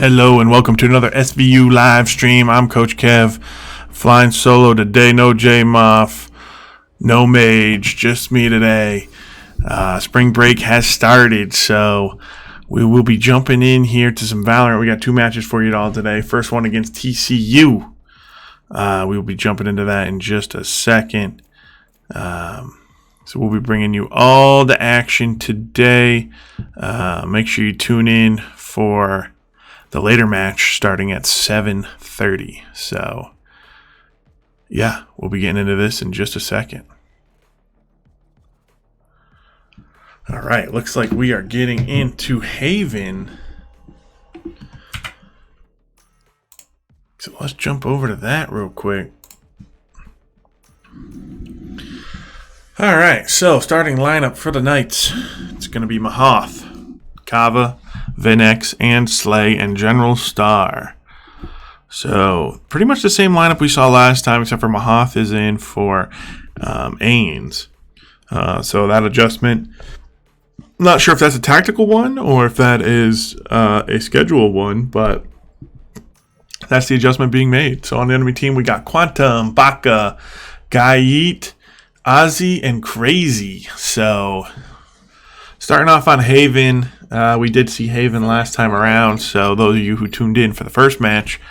Hello and welcome to another SVU live stream. I'm Coach Kev, flying solo today. No J Moff, no Mage, just me today. Spring break has started, so we will be jumping in here to some Valorant. We got two matches for you all today. First one against TCU. We will be jumping into that in just a second. So we'll be bringing you all the action today. Make sure you tune in for the later match starting at 7:30. So, yeah, we'll be getting into this in just a second. All right, looks like we are getting into Haven. So let's jump over to that real quick. All right, so starting lineup for the Knights. It's going to be Mahoth, Kava, Vinex, and Slay, and General Star. So pretty much the same lineup we saw last time, except for Mahoth is in for Ains. So that adjustment, not sure if that's a tactical one or if that is a schedule one, but that's the adjustment being made. So on the enemy team, we got Quantum, Baka, Gaiit, Ozzy, and Crazy. So starting off on Haven, we did see Haven last time around, so those of you who tuned in for the first match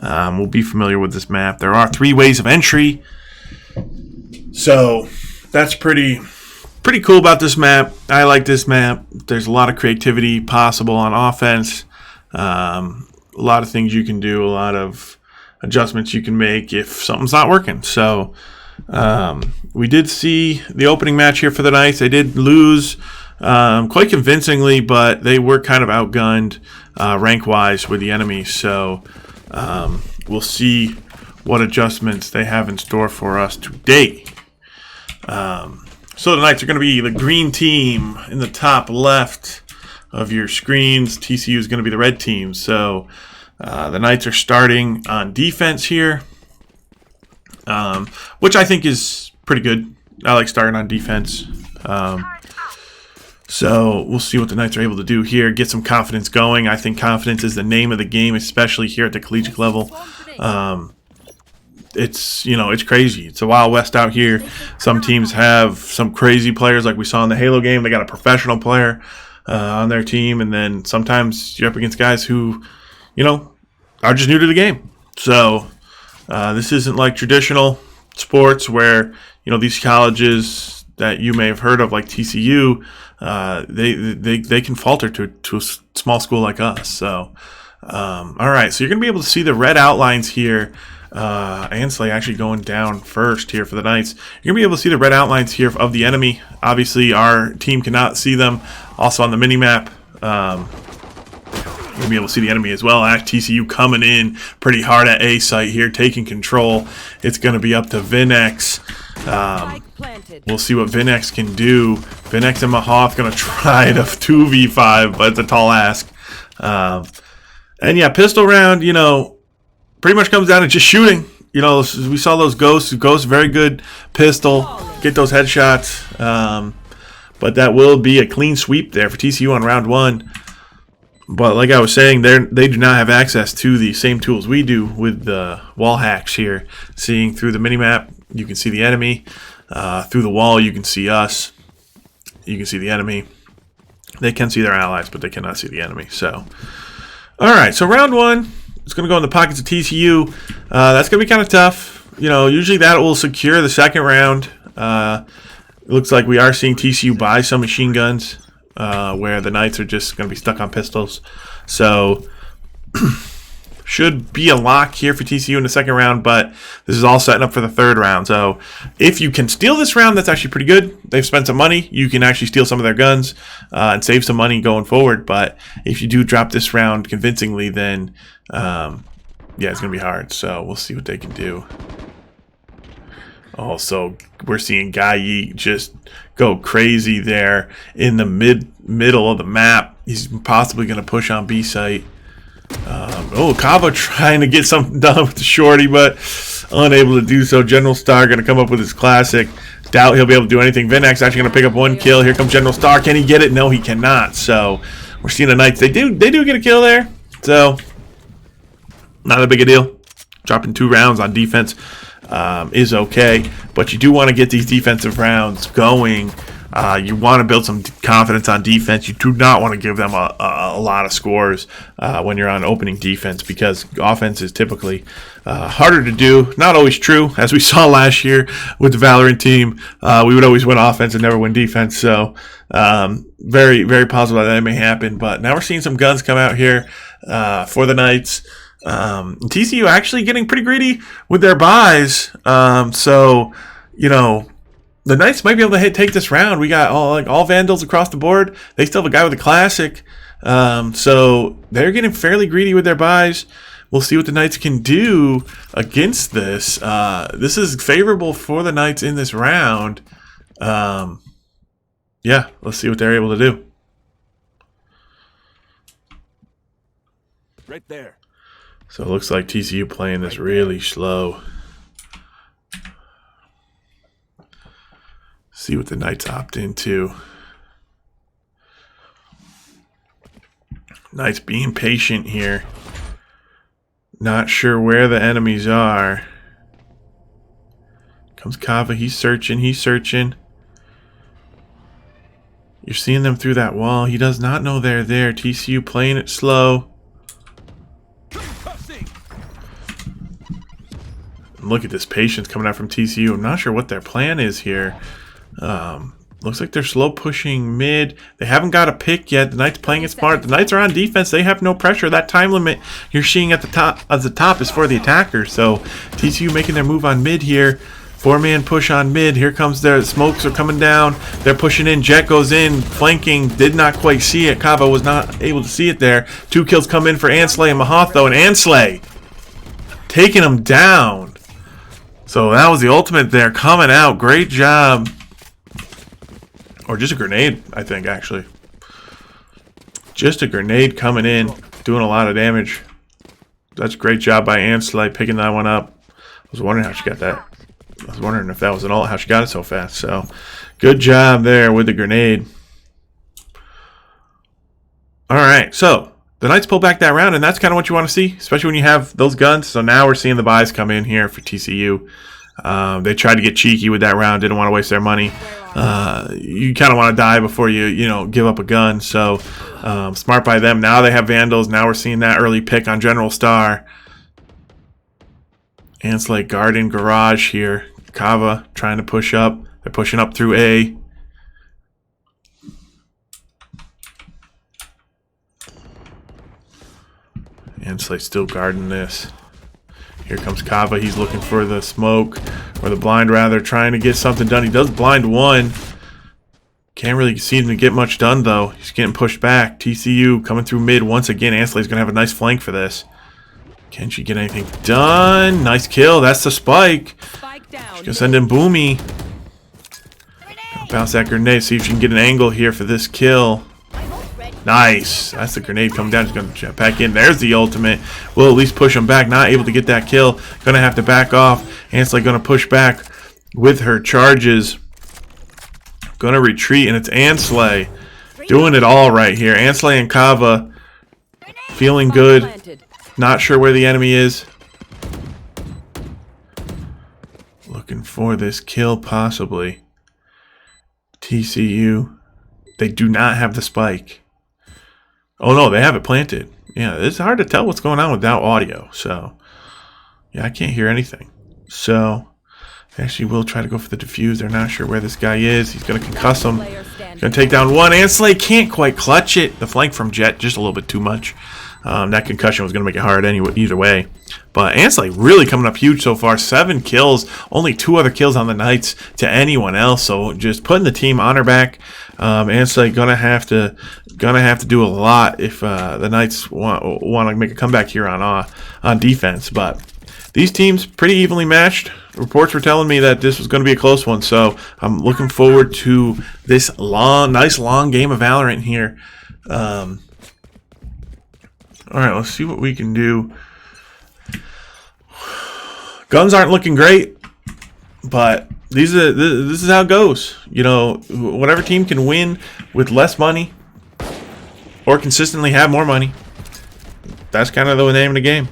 will be familiar with this map. There are 3 ways of entry, so that's pretty cool about this map. I like this map. There's a lot of creativity possible on offense, a lot of things you can do, a lot of adjustments you can make if something's not working. So we did see the opening match here for the Knights. They did lose quite convincingly, but they were kind of outgunned rank-wise with the enemy. So we'll see what adjustments they have in store for us today. So the Knights are going to be the green team in the top left of your screens. TCU is going to be the red team. So the Knights are starting on defense here, which I think is pretty good. I like starting on defense. So we'll see what the Knights are able to do here. Get some confidence going. I think confidence is the name of the game, especially here at the collegiate level. It's crazy. It's a Wild West out here. Some teams have some crazy players like we saw in the Halo game. They got a professional player on their team. And then sometimes you're up against guys who, are just new to the game. So this isn't like traditional sports where, these colleges that you may have heard of like TCU, they can falter to a small school like us. So, all right. So you're going to be able to see the red outlines here. Ansley actually going down first here for the Knights. You're going to be able to see the red outlines here of the enemy. Obviously, our team cannot see them. Also on the mini-map, you're going to be able to see the enemy as well. TCU coming in pretty hard at A site here, taking control. It's going to be up to Vinex. We'll see what Vinex can do. Vinex and Mahoth going to try to 2v5, but it's a tall ask. And yeah, pistol round, pretty much comes down to just shooting. We saw those ghosts. Ghosts, very good pistol. Get those headshots. But that will be a clean sweep there for TCU on round 1. But like I was saying, they do not have access to the same tools we do with the wall hacks here. Seeing through the minimap, you can see the enemy. Through the wall, you can see us. You can see the enemy. They can see their allies, but they cannot see the enemy. So, all right. So round 1. It's going to go in the pockets of TCU. That's going to be kind of tough. Usually that will secure the second round. It looks like we are seeing TCU buy some machine guns, where the Knights are just going to be stuck on pistols. So should be a lock here for TCU in the second round, but this is all setting up for the third round. So if you can steal this round, that's actually pretty good. They've spent some money. You can actually steal some of their guns and save some money going forward. But if you do drop this round convincingly, then it's going to be hard. So we'll see what they can do. Also, we're seeing Gaiit just go crazy there in the middle of the map. He's possibly going to push on B site. Kava trying to get something done with the shorty, but unable to do so. General Star going to come up with his classic. Doubt he'll be able to do anything. Vinex actually going to pick up 1 kill. Here comes General Star. Can he get it? No, he cannot. So we're seeing the Knights. They do get a kill there. So Not a big a deal. Dropping 2 rounds on defense is okay, but you do want to get these defensive rounds going. You want to build some confidence on defense. You do not want to give them a lot of scores when you're on opening defense, because offense is typically harder to do. Not always true, as we saw last year with the Valorant team. We would always win offense and never win defense. So very, very possible that may happen. But now we're seeing some guns come out here for the Knights. TCU actually getting pretty greedy with their buys. So, you know, the Knights might be able to take this round. We got all Vandals across the board. They still have a guy with a classic. So they're getting fairly greedy with their buys. We'll see what the Knights can do against this. This is favorable for the Knights in this round. Yeah, let's see what they're able to do. Right there. So it looks like TCU playing this really slow. See what the Knights opt into. Knights being patient here. Not sure where the enemies are. Comes Kava. He's searching. He's searching. You're seeing them through that wall. He does not know they're there. TCU playing it slow. Look at this patience coming out from TCU. I'm not sure what their plan is here. Looks like they're slow pushing mid. They haven't got a pick yet. The Knights playing it smart. The Knights are on defense. They have no pressure. That time limit you're seeing at the top is for the attacker. So TCU making their move on mid here. 4-man push on mid. Here comes their smokes are coming down. They're pushing in. Jet goes in, flanking. Did not quite see it. Kava was not able to see it there. 2 kills come in for Ansley and Mahath though, and Ansley taking him down. So that was the ultimate there coming out. Great job. Or just a grenade, I think, actually. Just a grenade coming in, doing a lot of damage. That's a great job by Ansley picking that one up. I was wondering how she got that. I was wondering if that was an ult, how she got it so fast. So, good job there with the grenade. All right, so the Knights pull back that round, and that's kind of what you want to see, especially when you have those guns. So now we're seeing the buys come in here for TCU. They tried to get cheeky with that round, didn't want to waste their money. You kind of want to die before you give up a gun. So smart by them. Now they have Vandals. Now we're seeing that early pick on General Star. Ansley Garden Garage here. Kava trying to push up. They're pushing up through A. Ansley still guarding this. Here comes Kava. He's looking for the smoke, or the blind rather, trying to get something done. He does blind one. Can't really see him to get much done though. He's getting pushed back. TCU coming through mid once again. Ansley's gonna have a nice flank for this. Can she get anything done? Nice kill. That's the spike. She's gonna send in Boomy. Bounce that grenade. See if she can get an angle here for this kill. Nice. That's the grenade coming down. He's going to jump back in. There's the ultimate. Will at least push him back. Not able to get that kill. Going to have to back off. Ansley going to push back with her charges. Going to retreat, and it's Ansley doing it all right here. Ansley and Kava feeling good. Not sure where the enemy is. Looking for this kill possibly. TCU. They do not have the spike. Oh no, they have it planted. Yeah, it's hard to tell what's going on without audio. So, yeah, I can't hear anything. So, they actually will try to go for the defuse. They're not sure where this guy is. He's going to concuss him. He's going to take down one. Ansley can't quite clutch it. The flank from Jet, just a little bit too much. That concussion was going to make it hard anyway, either way. But Ansley really coming up huge so far. 7 kills. Only 2 other kills on the Knights to anyone else. So just putting the team on her back. Ansley gonna have to do a lot if the Knights want to make a comeback here on defense. But these teams pretty evenly matched. Reports were telling me that this was going to be a close one. So I'm looking forward to this nice long game of Valorant here. All right, let's see what we can do. Guns aren't looking great, but this is how it goes. You know, whatever team can win with less money or consistently have more money, that's kind of the name of the game.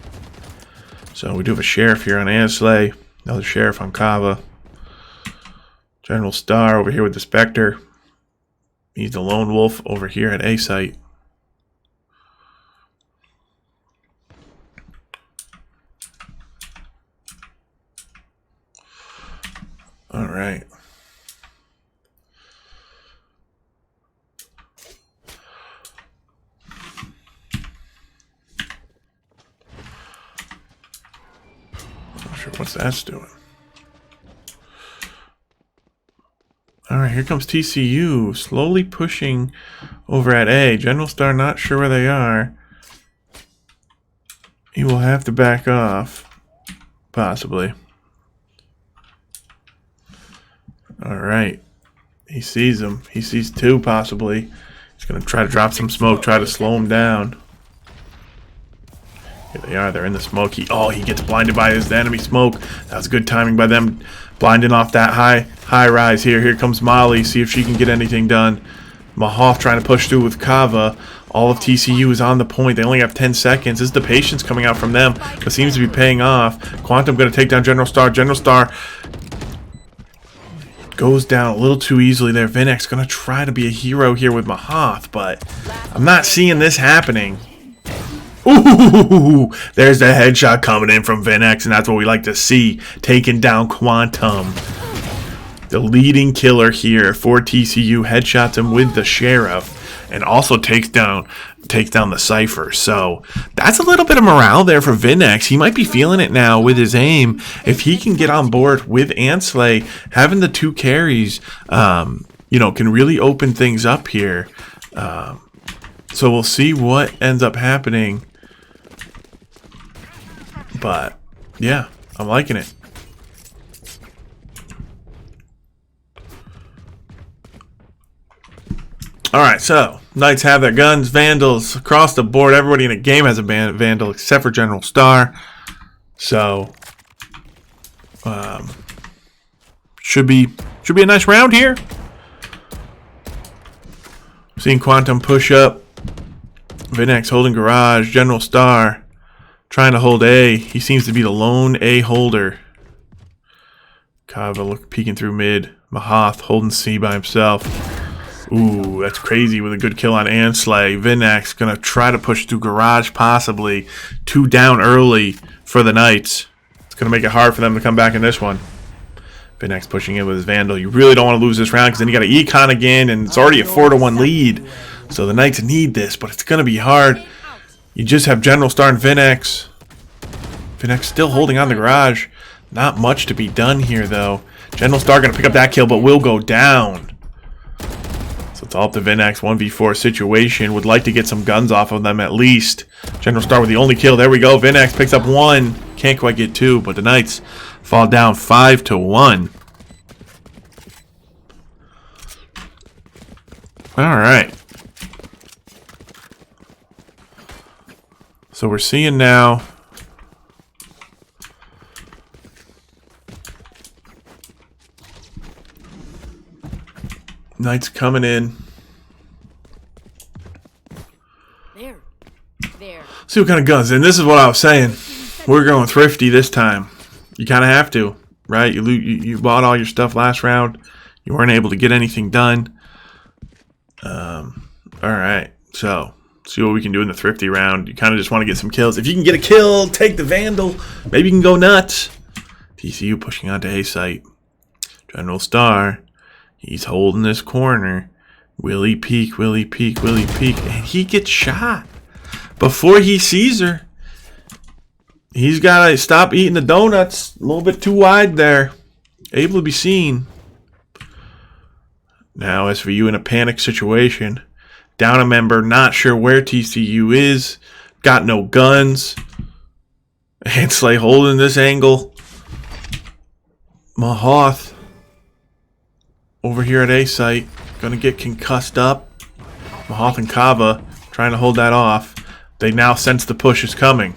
So we do have a sheriff here on Ansley. Another sheriff on Kava. General Star over here with the Spectre. He's the lone wolf over here at A site. All right. Not sure what's that's doing. All right, here comes TCU, slowly pushing over at A. General Star not sure where they are. He will have to back off, possibly. All right, he sees them. He sees two, possibly. He's going to try to drop some smoke, try to slow him down. Here they are. They're in the smoke. He gets blinded by his enemy smoke. That was good timing by them, blinding off that high rise here. Here comes Molly. See if she can get anything done. Mahoff trying to push through with Kava. All of TCU is on the point. They only have 10 seconds. This is the patience coming out from them, but seems to be paying off. Quantum going to take down General Star. General Star goes down a little too easily there. Vinek's going to try to be a hero here with Mahoff, but I'm not seeing this happening. Ooh, there's the headshot coming in from Vinex, and that's what we like to see. Taking down Quantum. The leading killer here for TCU headshots him with the Sheriff and also takes down the Cypher. So that's a little bit of morale there for Vinex. He might be feeling it now with his aim. If he can get on board with Ansley, having the two carries, can really open things up here. So we'll see what ends up happening. But yeah, I'm liking it. Alright, so Knights have their guns, Vandals across the board. Everybody in the game has a Vandal except for General Star. So should be a nice round here. Seeing Quantum push up. Vinex holding garage. General Star trying to hold A. He seems to be the lone A holder. Kava peeking through mid. Mahath holding C by himself. Ooh, that's crazy with a good kill on Ansley. Vinex going to try to push through garage possibly. 2 down early for the Knights. It's going to make it hard for them to come back in this one. Vinex pushing in with his Vandal. You really don't want to lose this round because then you got an Econ again and it's already a 4-1 lead. So the Knights need this, but it's going to be hard. You just have General Star and Vinex. Vinex still holding on the garage. Not much to be done here, though. General Star going to pick up that kill, but will go down. So it's all up to Vinex. 1v4 situation. Would like to get some guns off of them at least. General Star with the only kill. There we go. Vinex picks up 1. Can't quite get 2, but the Knights fall down 5-1. All right. So we're seeing now Knights coming in. There. See what kind of guns. And this is what I was saying. We're going thrifty this time. You kind of have to, right? You bought all your stuff last round. You weren't able to get anything done. All right. So see what we can do in the thrifty round. You kind of just want to get some kills. If you can get a kill, take the Vandal. Maybe you can go nuts. TCU pushing onto A site. General Star. He's holding this corner. Will he peek? Will he peek? Will he peek? And he gets shot before he sees her. He's got to stop eating the donuts. A little bit too wide there. Able to be seen. Now SVU in a panic situation. Down a member. Not sure where TCU is. Got no guns. Ansley holding this angle. Mahoth over here at A site. Going to get concussed up. Mahoth and Kava trying to hold that off. They now sense the push is coming.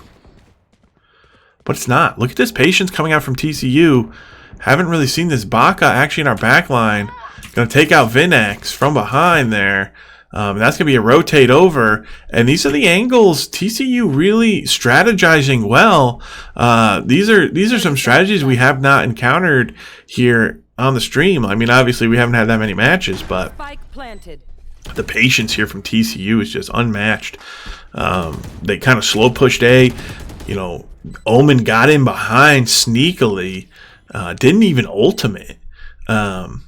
But it's not. Look at this patience coming out from TCU. Haven't really seen this Baka actually in our back line. Going to take out Vinex from behind there. That's going to be a rotate over. And these are the angles. TCU really strategizing well. These are some strategies we have not encountered here on the stream. I mean, obviously, we haven't had that many matches, but the patience here from TCU is just unmatched. They kind of slow pushed A. You know, Omen got in behind sneakily. Didn't even ultimate. And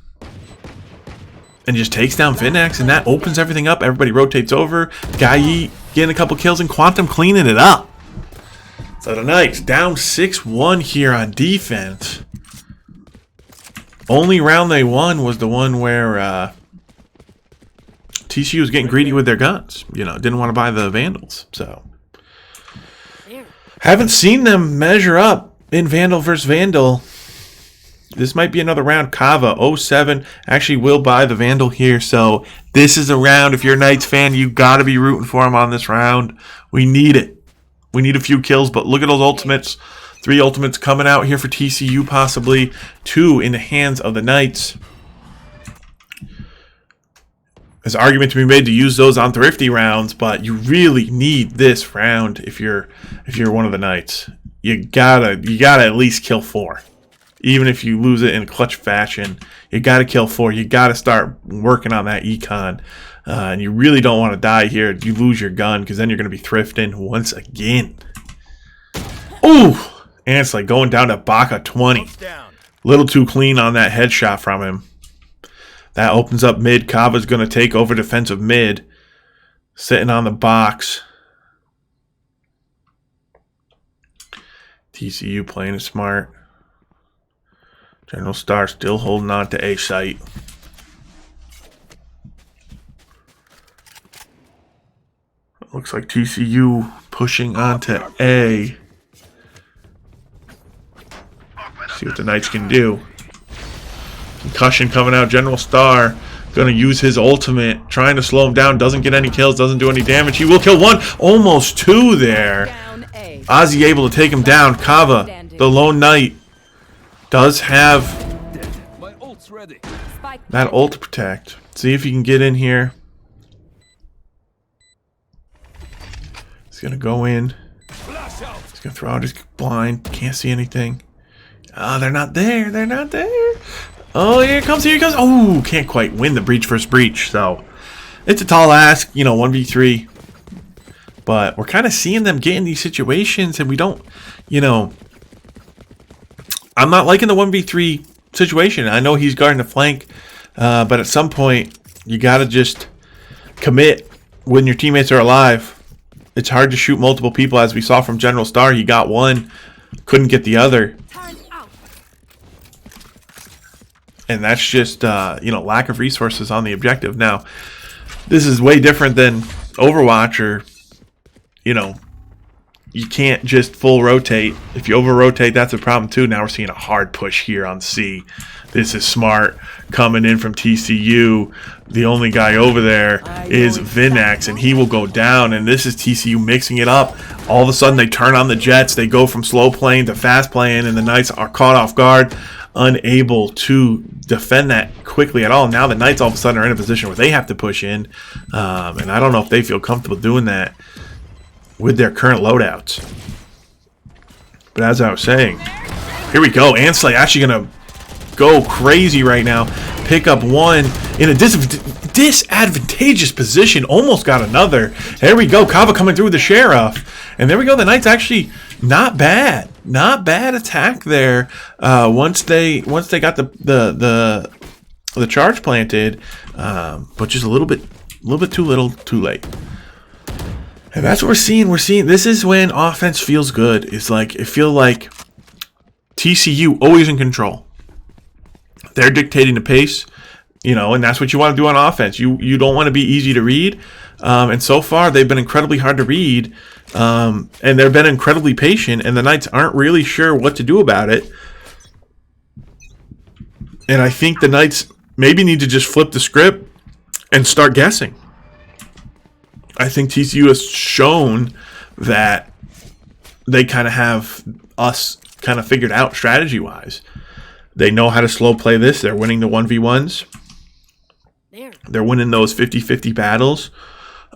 just takes down Vinax, and that opens everything up. Everybody rotates over. Guy getting a couple kills, and Quantum cleaning it up. So the Knights down 6-1 here on defense. Only round they won was the one where TCU was getting greedy with their guns. You know, didn't want to buy the Vandals. So haven't seen them measure up in Vandal versus Vandal. This might be another round. Kava 07 actually will buy the Vandal here. So this is a round. If you're a Knights fan, you got to be rooting for him on this round. We need it. We need a few kills, but look at those ultimates. 3 ultimates coming out here for TCU, possibly 2 in the hands of the Knights. There's an argument to be made to use those on thrifty rounds, but you really need this round if you're one of the Knights. You gotta at least kill 4. Even if you lose it in a clutch fashion, you got to kill 4. You got to start working on that econ. And you really don't want to die here. You lose your gun because then you're going to be thrifting once again. Ooh! And it's like going down to Baka 20. Little too clean on that headshot from him. That opens up mid. Kava's going to take over defensive mid. Sitting on the box. TCU playing it smart. General Star still holding on to A site. Looks like TCU pushing onto A. See what the Knights can do. Concussion coming out. General Star going to use his ultimate. Trying to slow him down. Doesn't get any kills. Doesn't do any damage. He will kill 1. Almost 2 there. Ozzy able to take him down. Kava, the lone Knight, does have that ult to protect. See if he can get in here. He's going to go in. He's going to throw out his blind. Can't see anything. Oh, they're not there. They're not there. Oh, here it comes. Here it comes. Oh, can't quite win the breach versus breach. So it's a tall ask, you know, 1v3. But we're kind of seeing them get in these situations, and we don't, you know, I'm not liking the 1v3 situation. I know he's guarding the flank, but at some point, you got to just commit when your teammates are alive. It's hard to shoot multiple people, as we saw from General Star. He got one, couldn't get the other. And that's just, you know, lack of resources on the objective. Now, this is way different than Overwatch or, you know, you can't just full rotate. If you over rotate, that's a problem too. Now we're seeing a hard push here on C. This is smart coming in from TCU. The only guy over there is Vinax, and he will go down. And this is TCU mixing it up. All of a sudden, they turn on the Jets. They go from slow playing to fast playing, and the Knights are caught off guard, unable to defend that quickly at all. Now the Knights all of a sudden are in a position where they have to push in, and I don't know if they feel comfortable doing that with their current loadouts. But as I was saying, here we go. Ansley actually going to go crazy right now. Pick up 1 in a disadvantageous position. Almost got another. There we go. Kava coming through with the Sheriff. And there we go. The Knights actually not bad. Not bad attack there. Once they got the charge planted, but just a little bit too little, too late. And that's what we're seeing. We're seeing this is when offense feels good. It's like it feels like TCU always in control. They're dictating the pace, you know, and that's what you want to do on offense. You don't want to be easy to read, and so far they've been incredibly hard to read, and they've been incredibly patient. And the Knights aren't really sure what to do about it. And I think the Knights maybe need to just flip the script and start guessing. I think TCU has shown that they kind of have us kind of figured out strategy-wise. They know how to slow play this. They're winning the 1v1s. They're winning those 50-50 battles.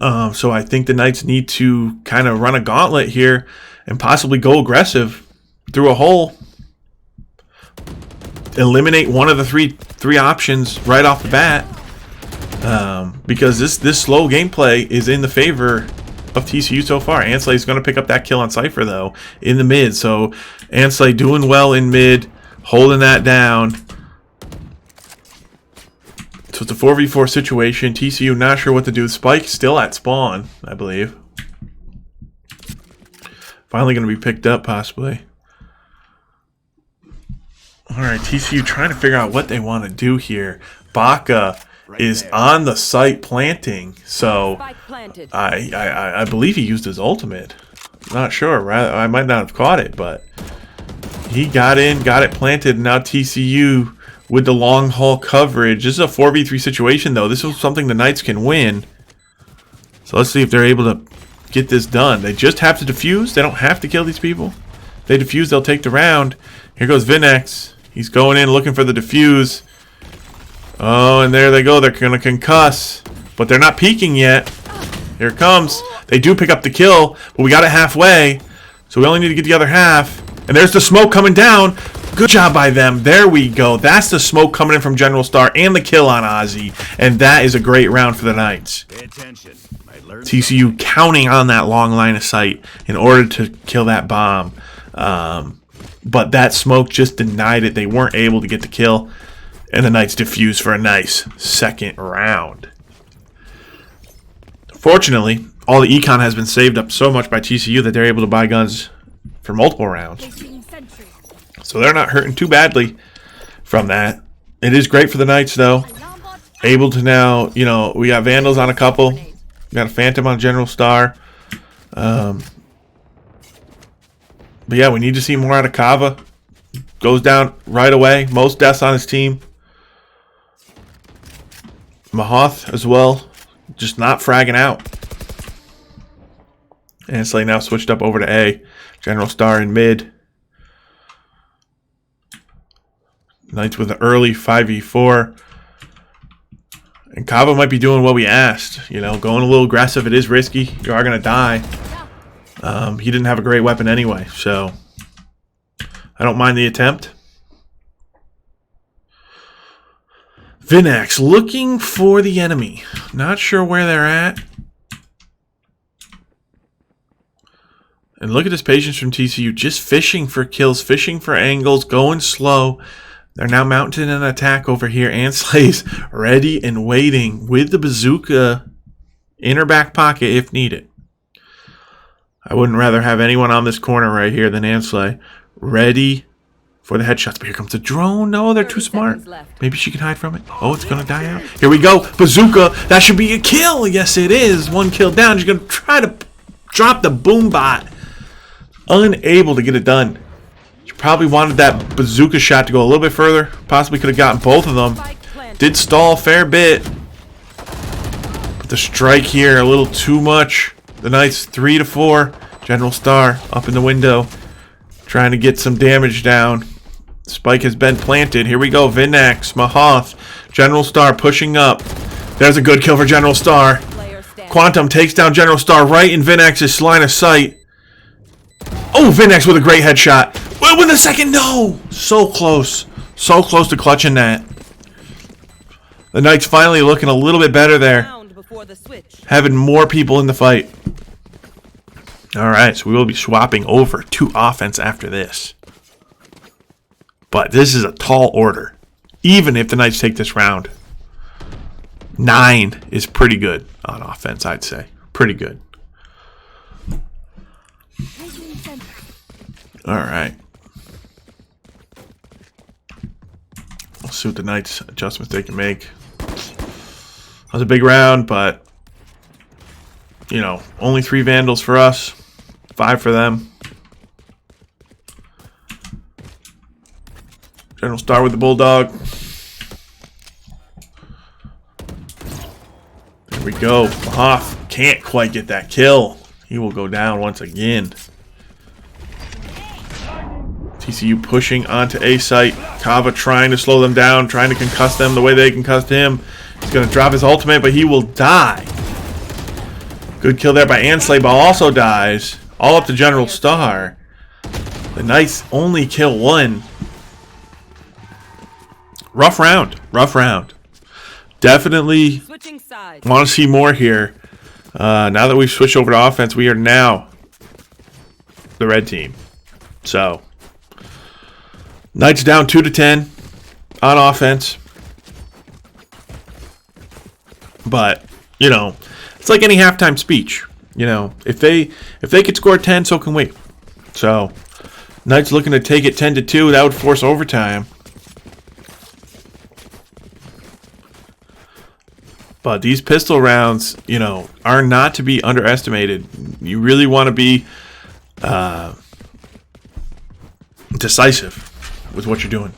So I think the Knights need to kind of run a gauntlet here and possibly go aggressive through a hole. Eliminate one of the three options right off the bat. Because this slow gameplay is in the favor of TCU so far. Anslay's going to pick up that kill on Cypher, though, in the mid. So Anslay doing well in mid, holding that down. So it's a 4v4 situation. TCU not sure what to do. Spike still at spawn, I believe. Finally going to be picked up, possibly. Alright, TCU trying to figure out what they want to do here. Baka is on the site planting. So I believe he used his ultimate. Not sure. I might not have caught it, but he got in, got it planted, and now TCU with the long haul coverage. This is a 4v3 situation, though. This is something the Knights can win. So let's see if they're able to get this done. They just have to defuse. They don't have to kill these people. If they defuse, they'll take the round. Here goes Vinex. He's going in looking for the defuse. Oh, and there they go. They're going to concuss. But they're not peeking yet. Here it comes. They do pick up the kill, but we got it halfway. So we only need to get the other half. And there's the smoke coming down. Good job by them. There we go. That's the smoke coming in from General Star and the kill on Ozzy. And that is a great round for the Knights. TCU counting on that long line of sight in order to kill that bomb. But that smoke just denied it. They weren't able to get the kill. And the Knights defused for a nice second round. Fortunately, all the econ has been saved up so much by TCU that they're able to buy guns for multiple rounds. So they're not hurting too badly from that. It is great for the Knights, though. Able to now, you know, we got Vandals on a couple. We got a Phantom on General Star. But yeah, we need to see more out of Kava. Goes down right away. Most deaths on his team. Mahoth as well. Just not fragging out. Anslay now switched up over to A. General Star in mid. Knights with an early 5v4. And Kava might be doing what we asked. You know, going a little aggressive. It is risky. You are going to die. He didn't have a great weapon anyway, so I don't mind the attempt. Vinax looking for the enemy. Not sure where they're at. And look at this patience from TCU. Just fishing for kills, fishing for angles, going slow. They're now mounting an attack over here. Anslay's ready and waiting with the bazooka in her back pocket if needed. I wouldn't rather have anyone on this corner right here than Anslay. Ready for the headshots. But here comes the drone. No, they're too smart. Maybe she can hide from it. Oh, it's going to die out. Here we go. Bazooka. That should be a kill. Yes, it is. One kill down. She's going to try to drop the boom bot. Unable to get it done. She probably wanted that bazooka shot to go a little bit further. Possibly could have gotten both of them. Did stall a fair bit. But the strike here a little too much. The Knights 3-4. General Star up in the window. Trying to get some damage down. Spike has been planted. Here we go. Vinax, Mahoth. General Star pushing up. There's a good kill for General Star. Quantum takes down General Star right in Vinax's line of sight. Oh, Vinax with a great headshot. Well, with a second, no! So close. So close to clutching that. The Knights finally looking a little bit better there. Having more people in the fight. Alright, so we will be swapping over to offense after this. But this is a tall order. Even if the Knights take this round. 9 is pretty good on offense, I'd say. Pretty good. Alright. We'll see what the Knights adjustments they can make. That was a big round, but you know, only 3 Vandals for us. 5 for them. General Star with the Bulldog. There we go. Mahoth can't quite get that kill. He will go down once again. TCU pushing onto A site. Kava trying to slow them down, trying to concuss them the way they concussed him. He's going to drop his ultimate, but he will die. Good kill there by Ansley, but also dies. All up to General Star. The Knights only kill one. Rough round. Rough round. Definitely want to see more here. Now that we've switched over to offense, we are now the red team. So, Knights down 2-10 on offense. But, you know, it's like any halftime speech. You know, if they could score 10, so can we. So, Knights looking to take it 10-2. That would force overtime. But these pistol rounds, you know, are not to be underestimated. You really want to be decisive with what you're doing.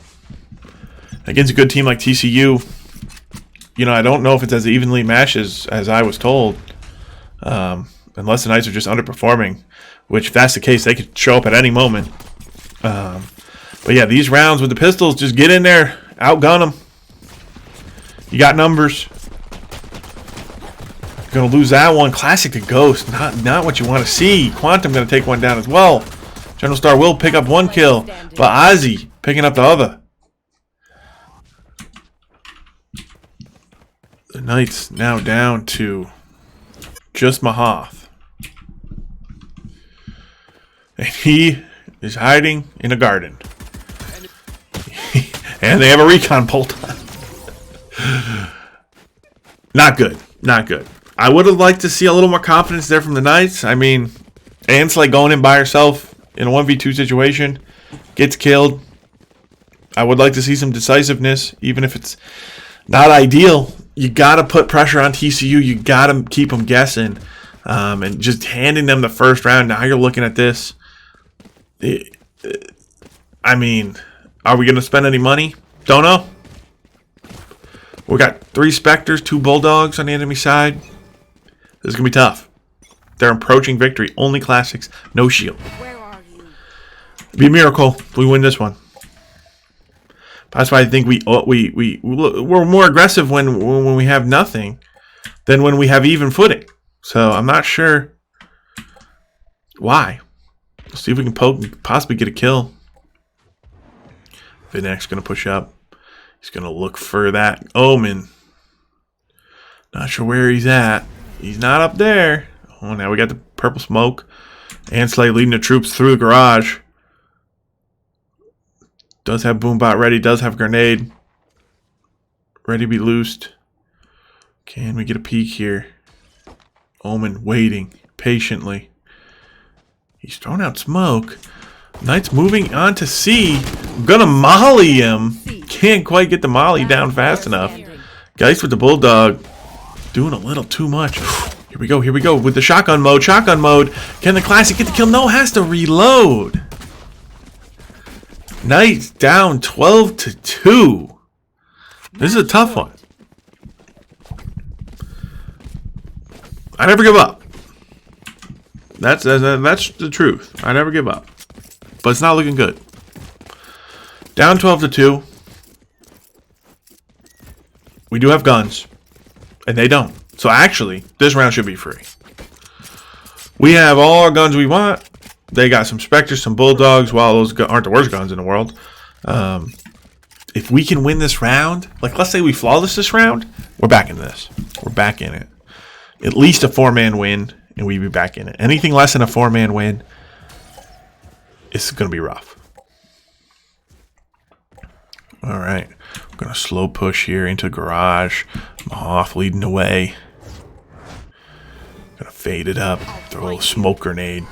Against a good team like TCU, you know, I don't know if it's as evenly matched as I was told. Unless the Knights are just underperforming, which if that's the case, they could show up at any moment. But yeah, these rounds with the pistols, just get in there, outgun them. You got numbers. You're gonna lose that one. Classic to Ghost, not what you want to see. Quantum gonna take one down as well. General Star will pick up one kill, but Ozzy picking up the other. The Knights now down to just Mahath. And he is hiding in a garden. And they have a recon bolt on. Not good. Not good. I would have liked to see a little more confidence there from the Knights. I mean, Ansley going in by herself in a 1v2 situation. Gets killed. I would like to see some decisiveness, even if it's not ideal. You got to put pressure on TCU. You got to keep them guessing. And just handing them the first round. Now you're looking at this. I mean, are we going to spend any money? Don't know. We got 3 Spectres, 2 Bulldogs on the enemy side. This is going to be tough. They're approaching victory. Only classics. No shield. Where are you? It'd be a miracle if we win this one. That's why I think we're more aggressive when we have nothing than when we have even footing. So I'm not sure why. Let's see if we can poke and possibly get a kill. Vinek's going to push up. He's going to look for that Omen. Not sure where he's at. He's not up there. Oh, now we got the purple smoke. Ansley leading the troops through the garage. Does have Boombot ready. Does have grenade. Ready to be loosed. Can we get a peek here? Omen waiting patiently. He's throwing out smoke. Knight's moving on to C. Gonna molly him. Can't quite get the molly down fast enough. Geist with the Bulldog. Doing a little too much. Here we go. Here we go. With the shotgun mode. Shotgun mode. Can the Classic get the kill? No, has to reload. Knights down 12-2. This is a tough one. I never give up. That's the truth. I never give up. But it's not looking good. Down 12-2. We do have guns. And they don't. So actually, this round should be free. We have all our guns we want. They got some Spectres, some Bulldogs. While those aren't the worst guns in the world. If we can win this round, like let's say we flawless this round, we're back in this. We're back in it. At least a 4-man win, and we'd be back in it. Anything less than a 4-man win, it's going to be rough. All right. We're going to slow push here into garage. Moth leading the way. Going to fade it up. Throw a little smoke grenade.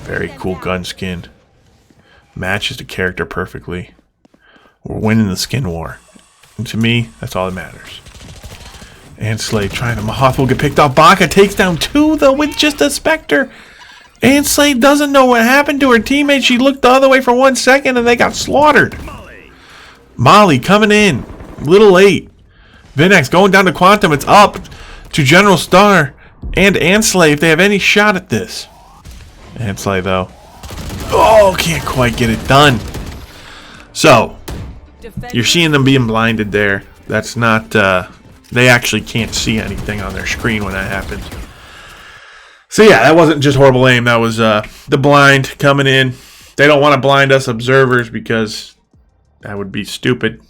Very cool gun skin. Matches the character perfectly. We're winning the skin war. And to me, that's all that matters. And Slade trying to... Mahath will get picked off. Baka takes down 2, though, with just a Spectre. And Slade doesn't know what happened to her teammate. She looked the other way for 1 second, and they got slaughtered. Molly coming in. A little late. Vinex going down to Quantum. It's up to General Star and Ansley if they have any shot at this. Ansley, though. Oh, can't quite get it done. So, You're seeing them being blinded there. That's not, they actually can't see anything on their screen when that happens. So yeah, that wasn't just horrible aim. That was the blind coming in. They don't want to blind us observers because that would be stupid.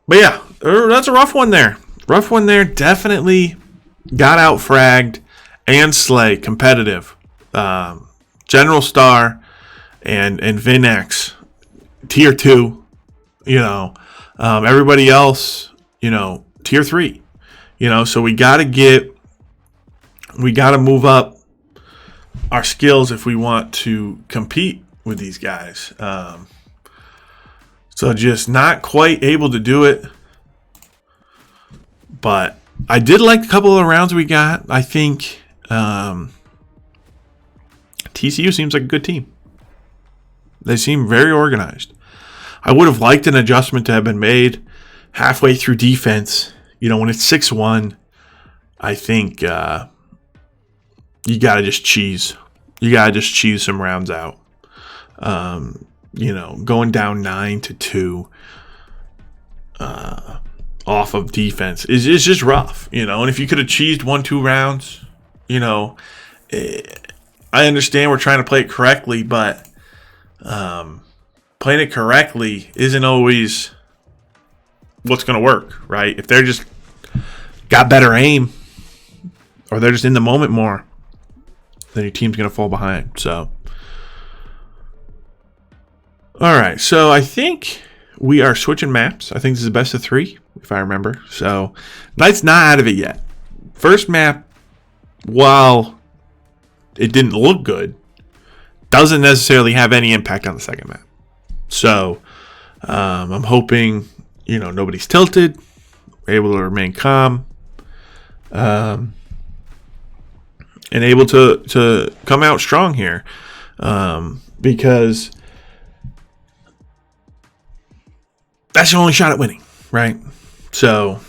But yeah, that's a rough one there. Rough one there. Definitely got out fragged and Slay competitive. General Star and Vinex tier 2. You know, everybody else, you know, tier 3. You know, so we got to move up our skills if we want to compete with these guys. So just not quite able to do it. But I did like a couple of rounds we got. I think TCU seems like a good team. They seem very organized. I would have liked an adjustment to have been made halfway through defense. You know, when it's 6-1, I think you got to just cheese. You got to just cheese some rounds out. You know, going down 9-2 off of defense is just rough, you know. And if you could have cheesed 1-2 rounds, you know, I understand we're trying to play it correctly, but playing it correctly isn't always what's going to work, right? If they're just got better aim or they're just in the moment more, then your team's going to fall behind. So, all right. So I think we are switching maps. I think this is the best of 3, if I remember. So Knight's not out of it yet. First map, while it didn't look good, doesn't necessarily have any impact on the second map. So I'm hoping, you know, nobody's tilted, able to remain calm, and able to come out strong here, because that's the only shot at winning, right? So,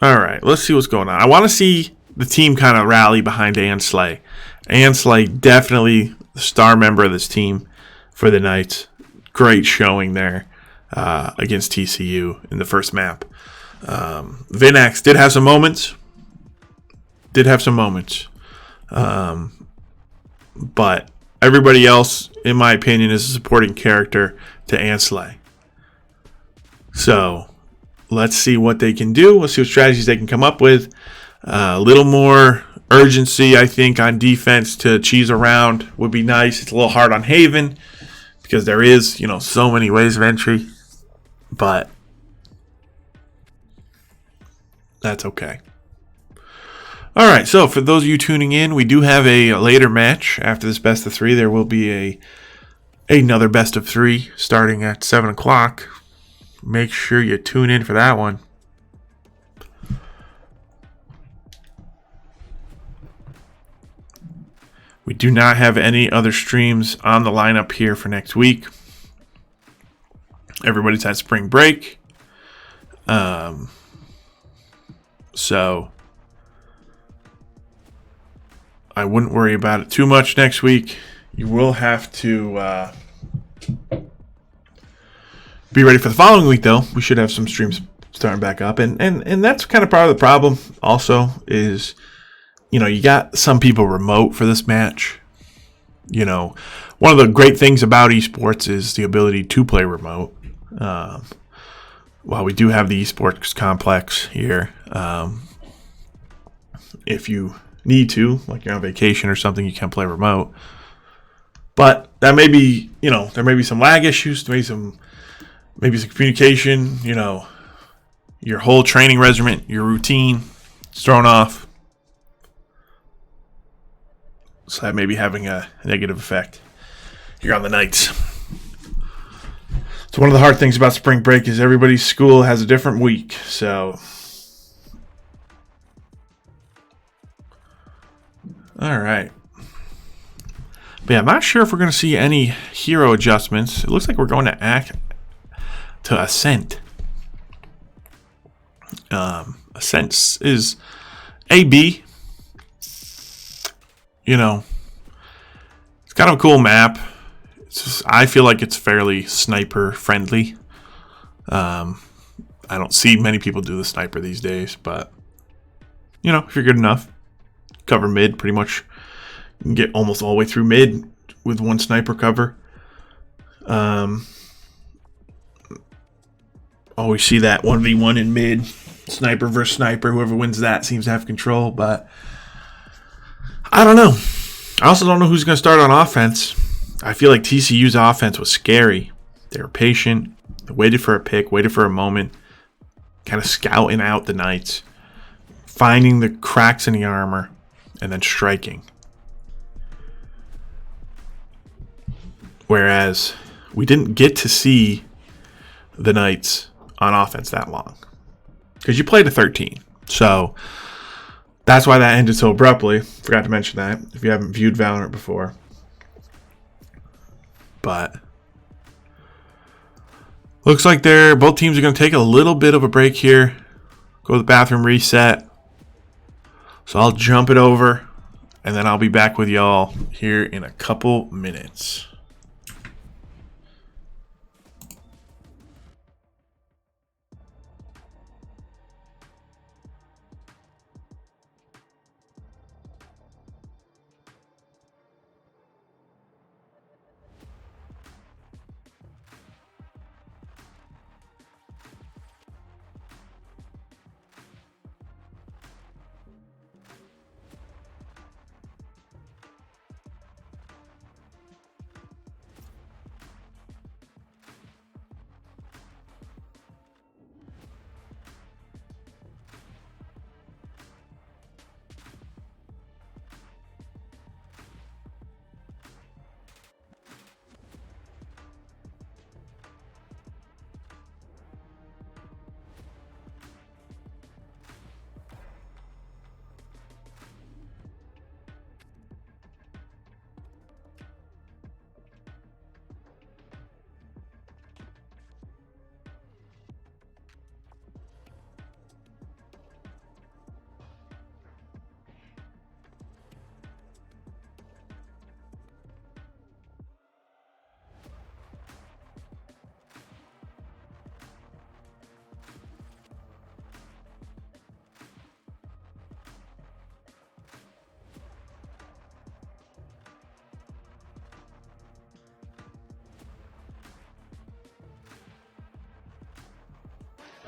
all right, let's see what's going on. I want to see the team kind of rally behind Anslay. Anslay, definitely the star member of this team for the Knights. Great showing there against TCU in the first map. Vinax did have some moments. But everybody else, in my opinion, is a supporting character to Anslay. So let's see what they can do. Let's see what strategies they can come up with. A little more urgency, I think, on defense to cheese around would be nice. It's a little hard on Haven because there is, you know, so many ways of entry. But that's okay. All right, so for those of you tuning in, we do have a later match after this best of 3. There will be another best of 3 starting at 7 o'clock. Make sure you tune in for that one. We do not have any other streams on the lineup here for next week. Everybody's had spring break. So I wouldn't worry about it too much next week. You will have to be ready for the following week, though. We should have some streams starting back up. And that's kind of part of the problem also is, you know, you got some people remote for this match. You know, one of the great things about esports is the ability to play remote. While we do have the esports complex here, if you need to, like you're on vacation or something, you can play remote. But that may be, you know, there may be some lag issues, maybe some communication, you know, your whole training regimen, your routine is thrown off. So that may be having a negative effect here on the Knights. So one of the hard things about spring break is everybody's school has a different week. So, all right. But yeah, I'm not sure if we're going to see any hero adjustments. It looks like we're going to Ascent. Ascent is AB. You know, it's kind of a cool map. I feel like it's fairly sniper friendly. I don't see many people do the sniper these days, but you know, if you're good enough, cover mid pretty much. You can get almost all the way through mid with one sniper cover. Always see that 1v1 in mid, sniper versus sniper. Whoever wins that seems to have control, but I don't know. I also don't know who's going to start on offense. I feel like TCU's offense was scary. They were patient. They waited for a pick, waited for a moment, kind of scouting out the Knights, finding the cracks in the armor, and then striking. Whereas we didn't get to see the Knights on offense that long because you played a 13. So that's why that ended so abruptly. Forgot to mention that if you haven't viewed Valorant before. But looks like both teams are going to take a little bit of a break here. Go to the bathroom, reset. So I'll jump it over, and then I'll be back with y'all here in a couple minutes.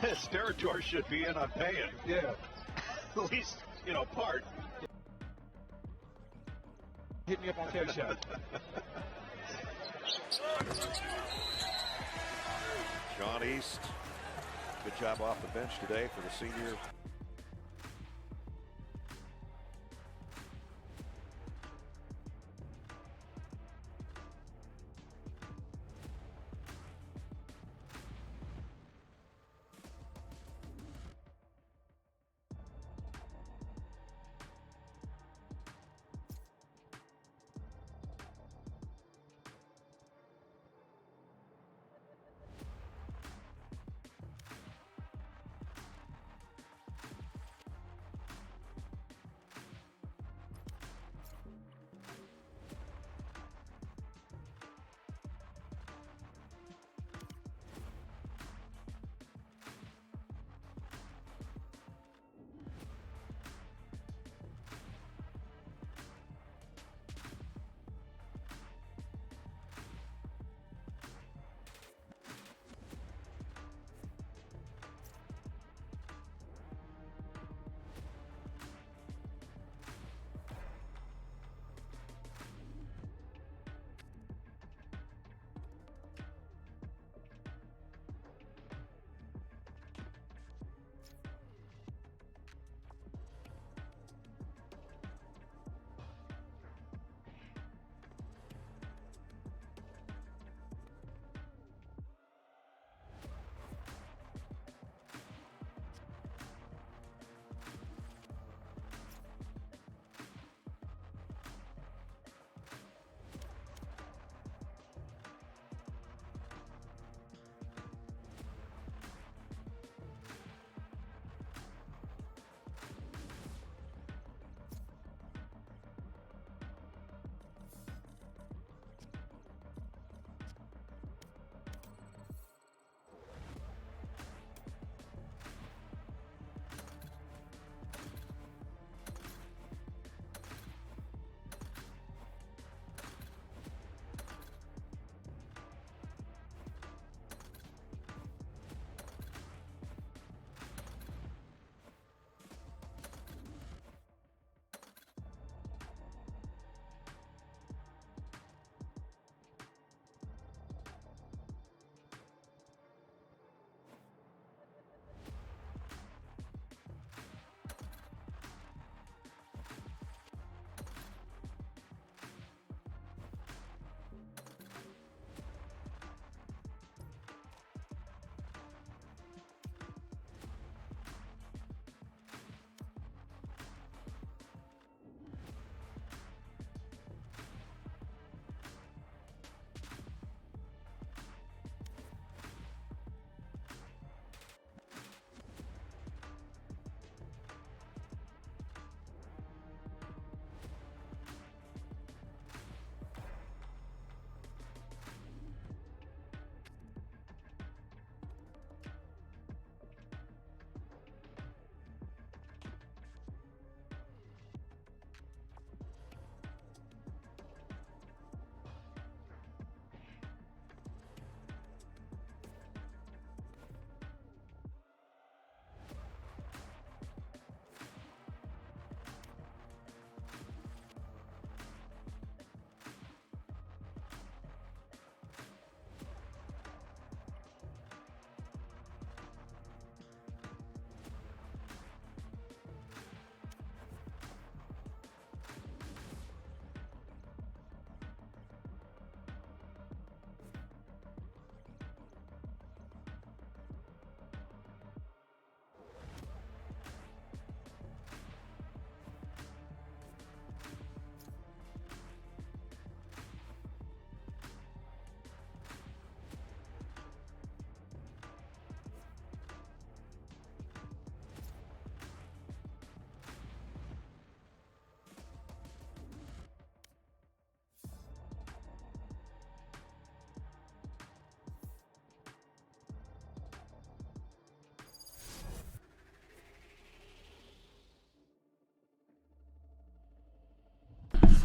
This territory should be in on paying. Yeah. At least, you know, part. Hit me up on cash shot. John East, good job off the bench today for the senior.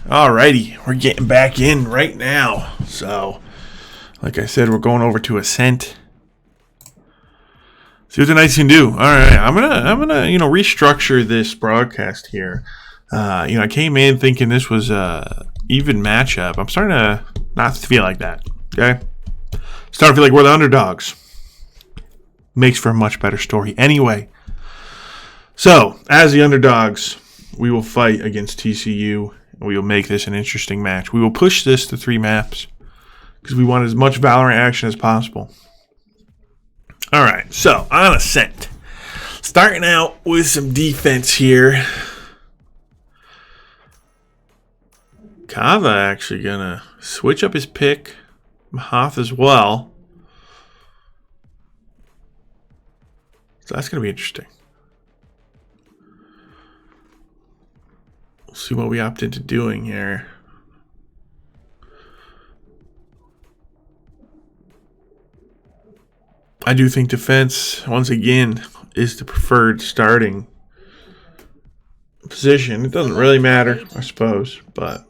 Alrighty, we're getting back in right now. So, like I said, we're going over to Ascent. See what the Knights can do. All right, I'm gonna restructure this broadcast here. I came in thinking this was a even matchup. I'm starting to not feel like that. Okay, starting to feel like we're the underdogs. Makes for a much better story. Anyway, so as the underdogs, we will fight against TCU. We will make this an interesting match. We will push this to 3 maps because we want as much Valorant action as possible. All right, so on Ascent. Starting out with some defense here. Kava actually going to switch up his pick. Mahath as well. So that's going to be interesting. We'll see what we opt into doing here. I do think defense, once again, is the preferred starting position. It doesn't really matter, I suppose, but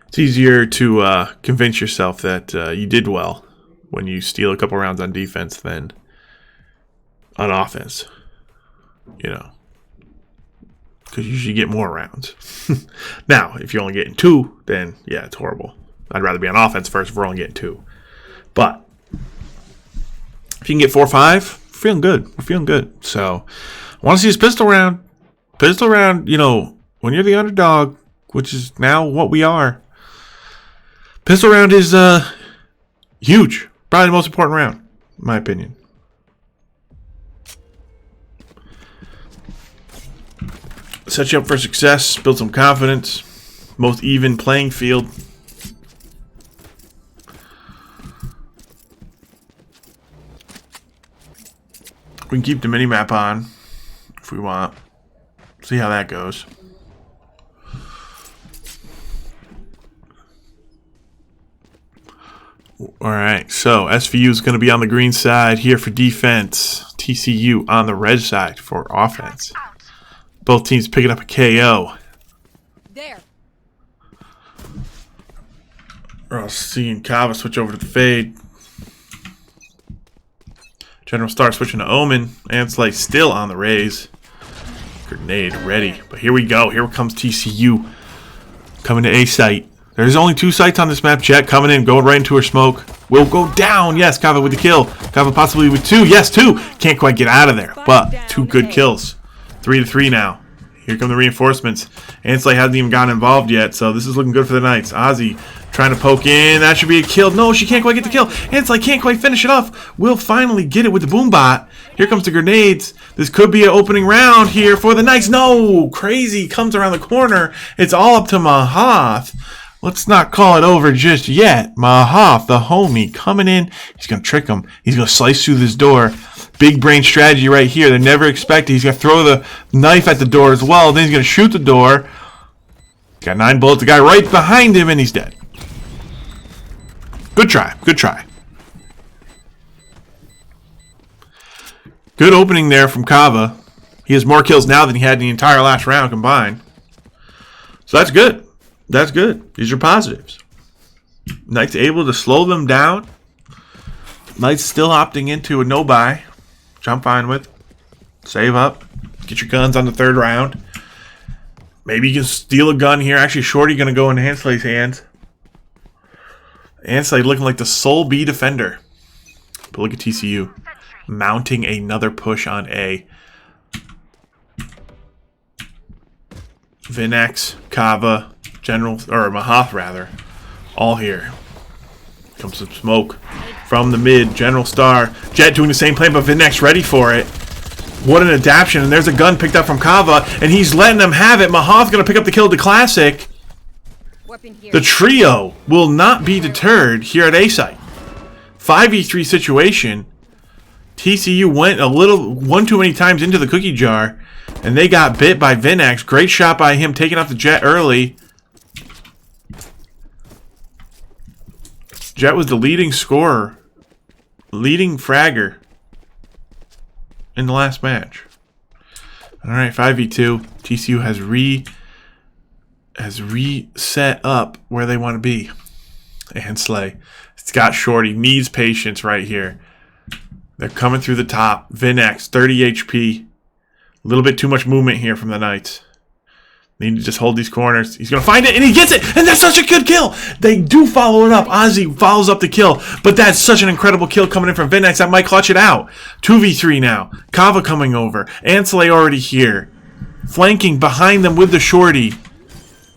it's easier to convince yourself that you did well when you steal a couple rounds on defense than on offense. Because you usually get more rounds. Now, if you're only getting 2, then yeah, it's horrible. I'd rather be on offense first if we're only getting 2. But if you can get 4 or 5, we're feeling good. We're feeling good. So I want to see his pistol round. Pistol round, when you're the underdog, which is now what we are, pistol round is huge. Probably the most important round, in my opinion. Set you up for success, build some confidence, most even playing field. We can keep the mini-map on if we want. See how that goes. Alright, so SVU is going to be on the green side here for defense. TCU on the red side for offense. Both teams picking up a KO. There. We're seeing Kava switch over to the fade. General Star switching to Omen. Ansley still on the raise. Grenade ready. But here we go. Here comes TCU. Coming to A site. There's only 2 sites on this map. Jet coming in, going right into her smoke. Will go down. Yes, Kava with the kill. Kava possibly with 2. Yes, 2. Can't quite get out of there. But 2 good kills. 3-3 now. Here come the reinforcements. Ansley hasn't even gotten involved yet, so this is looking good for the Knights. Ozzy trying to poke in. That should be a kill. No, she can't quite get the kill. Ansley can't quite finish it off. Will finally get it with the boom bot. Here comes the grenades. This could be an opening round here for the Knights. No! Crazy comes around the corner. It's all up to Mahath. Let's not call it over just yet. Mahath, the homie, coming in. He's going to trick him. He's going to slice through this door. Big brain strategy right here. They never expected. He's going to throw the knife at the door as well. Then he's going to shoot the door. Got 9 bullets. The guy right behind him, and he's dead. Good try. Good try. Good opening there from Kava. He has more kills now than he had in the entire last round combined. So that's good. That's good. These are positives. Knights able to slow them down. Knights still opting into a no-buy. Which I'm fine with. Save up. Get your guns on the 3rd round. Maybe you can steal a gun here. Actually, Shorty going to go into Ansley's hands. Ansley looking like the sole B defender. But look at TCU. Mounting another push on A. Vinex, Kava, General, or Mahath rather, all here. Comes some smoke from the mid. General Star, Jet doing the same play, but Vinex ready for it. What an adaptation! And there's a gun picked up from Kava, and he's letting them have it. Mahath gonna pick up the kill to Classic. The trio will not be deterred here at A site. 5v3 situation. TCU went one too many times into the cookie jar, and they got bit by Vinex. Great shot by him, taking off the Jet early. Jet was the leading scorer, leading fragger in the last match. All right, 5v2. TCU has has reset up where they want to be. And Slay. It's got Shorty. Needs patience right here. They're coming through the top. Vinex, 30 HP. A little bit too much movement here from the Knights. They need to just hold these corners. He's going to find it, and he gets it! And that's such a good kill! They do follow it up. Ozzy follows up the kill. But that's such an incredible kill coming in from Vinex. That might clutch it out. 2v3 now. Kava coming over. Ansley already here. Flanking behind them with the Shorty.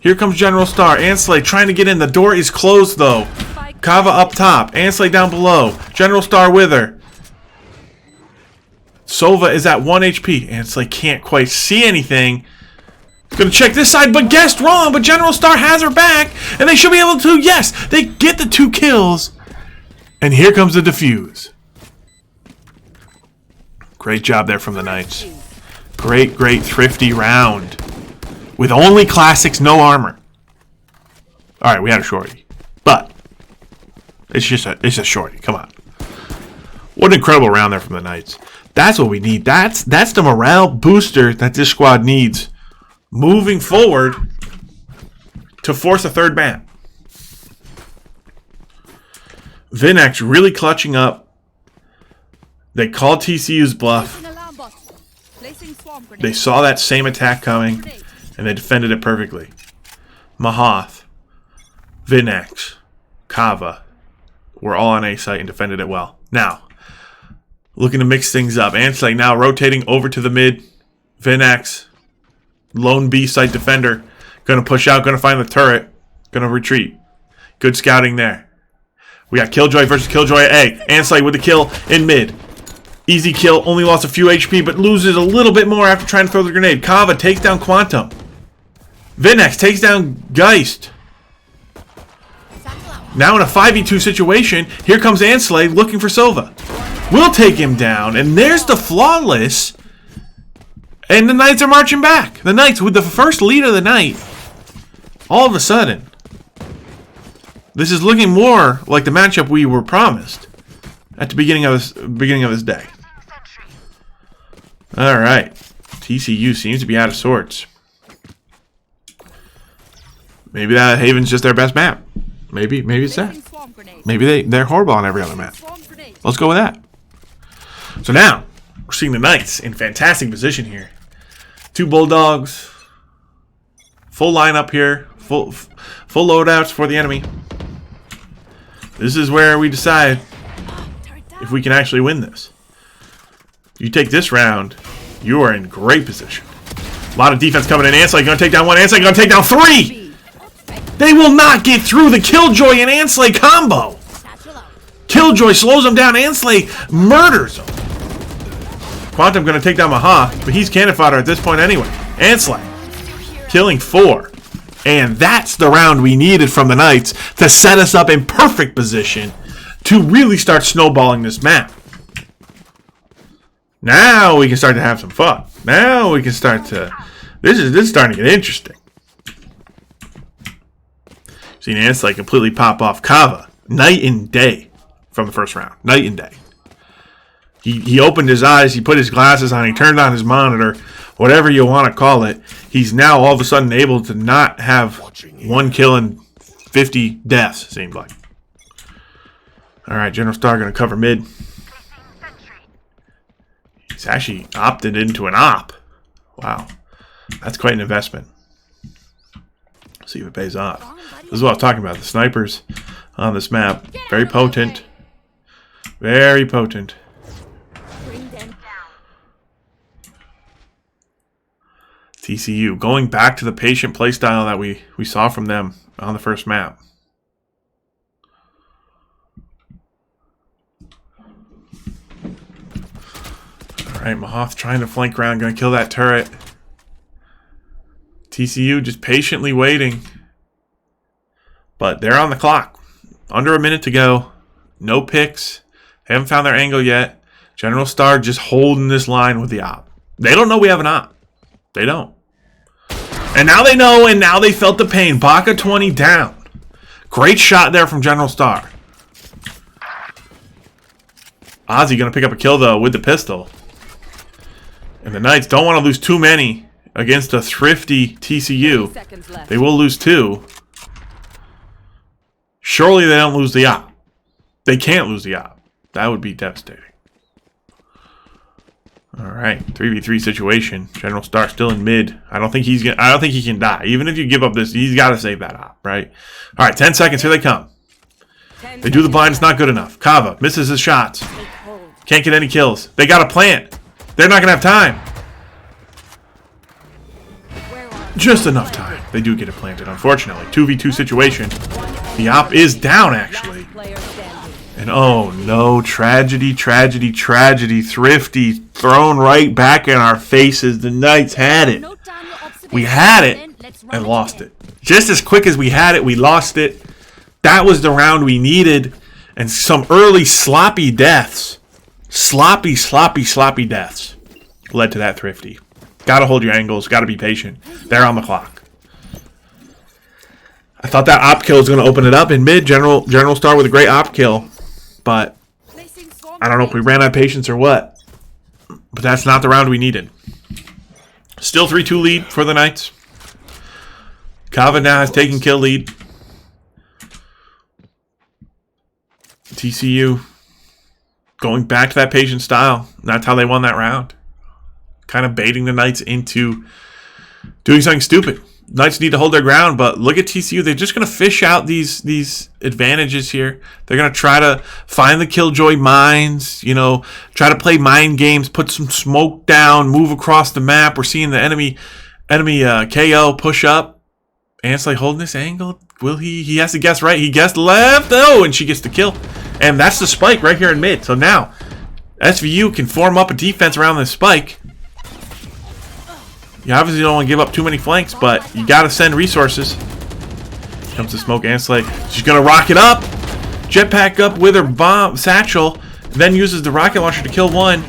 Here comes General Star. Ansley trying to get in. The door is closed, though. Kava up top. Ansley down below. General Star with her. Sova is at 1 HP. Ansley can't quite see anything. Gonna check this side, but guessed wrong. But General Star has her back. And they should be able to. Yes, they get the 2 kills. And here comes the defuse. Great job there from the Knights. Great, great, thrifty round. With only classics, no armor. Alright, we had a Shorty. But it's just a Shorty. Come on. What an incredible round there from the Knights. That's what we need. That's the morale booster that this squad needs moving forward to force a 3rd map. Vinex really clutching up. They called TCU's bluff. They saw that same attack coming, and they defended it perfectly. Mahath, Vinex, Kava were all on A site and defended it well. Now, looking to mix things up. Ansley now rotating over to the mid. Vinex, lone B site defender. Going to push out, going to find the turret. Going to retreat. Good scouting there. We got Killjoy versus Killjoy at A. Ansley with the kill in mid. Easy kill, only lost a few HP, but loses a little bit more after trying to throw the grenade. Kava takes down Quantum. Vinex takes down Geist. Now in a 5v2 situation, here comes Ansley looking for Silva. We'll take him down, and there's the flawless. And the Knights are marching back. The Knights with the first lead of the night. All of a sudden, this is looking more like the matchup we were promised at the beginning of this day. All right, TCU seems to be out of sorts. Maybe that Haven's just their best map. Maybe it's that. Maybe they're horrible on every other map. Let's go with that. So now we're seeing the Knights in fantastic position here. 2 Bulldogs, full lineup here, full loadouts for the enemy. This is where we decide if we can actually win this. You take this round, you are in great position. A lot of defense coming in. Ansley going to take down 1. Ansley going to take down 3. They will not get through the Killjoy and Ansley combo. Killjoy slows him down. Ansley murders him. Quantum going to take down Maha, but he's cannon fodder at this point anyway. Ansley killing 4. And that's the round we needed from the Knights to set us up in perfect position to really start snowballing this map. Now we can start to have some fun. Now we can start to... This is starting to get interesting. Seen Ansley completely pop off Kava. Night and day from the first round. Night and day. He opened his eyes. He put his glasses on. He turned on his monitor. Whatever you want to call it. He's now all of a sudden able to not have 1 kill and 50 deaths, seems like. Alright, General Star going to cover mid. He's actually opted into an op. Wow. That's quite an investment. See if it pays off. This is what I was talking about. The snipers on this map. Very potent. Very potent. TCU going back to the patient playstyle that we saw from them on the first map. Alright, Mahath trying to flank around, going to kill that turret. TCU just patiently waiting. But they're on the clock. Under a minute to go. No picks. Haven't found their angle yet. General Star just holding this line with the op. They don't know we have an op. They don't. And now they know, and now they felt the pain. Baka 20 down. Great shot there from General Star. Ozzy going to pick up a kill, though, with the pistol. And the Knights don't want to lose too many against a thrifty TCU. They will lose 2. Surely they don't lose the op. They can't lose the op. That would be devastating. All right, 3v3 situation. General Star still in mid. I don't think he can die. Even if you give up this, he's got to save that op, right? All right, 10 seconds. Here they come. They do the blind. It's not good enough. Kava misses his shots. Can't get any kills. They got to plant. They're not going to have time. Just enough time. They do get it planted, unfortunately. 2v2 situation. The op is down, actually. And oh no, tragedy, tragedy, tragedy. Thrifty thrown right back in our faces. The Knights had it. We had it and lost it. Just as quick as we had it, we lost it. That was the round we needed. And some early sloppy deaths. Sloppy deaths led to that Thrifty. Gotta hold your angles. Gotta be patient. They're on the clock. I thought that op kill was going to open it up in mid. General Star with a great op kill. But I don't know if we ran out of patience or what. But that's not the round we needed. Still 3-2 lead for the Knights. Kava now has taken kill lead. TCU going back to that patient style. That's how they won that round. Kind of baiting the Knights into doing something stupid. Knights need to hold their ground, but look at TCU. They're just going to fish out these advantages here. They're going to try to find the Killjoy mines, you know, try to play mind games, put some smoke down, move across the map. We're seeing the enemy KO push up. Ansley holding this angle. Will he? He has to guess right. He guessed left. Oh, and she gets the kill. And that's the spike right here in mid. So now SVU can form up a defense around this spike. You obviously don't want to give up too many flanks, but you got to send resources. Comes to smoke Ansley. She's going to rocket up. Jetpack up with her bomb satchel. Then uses the rocket launcher to kill one.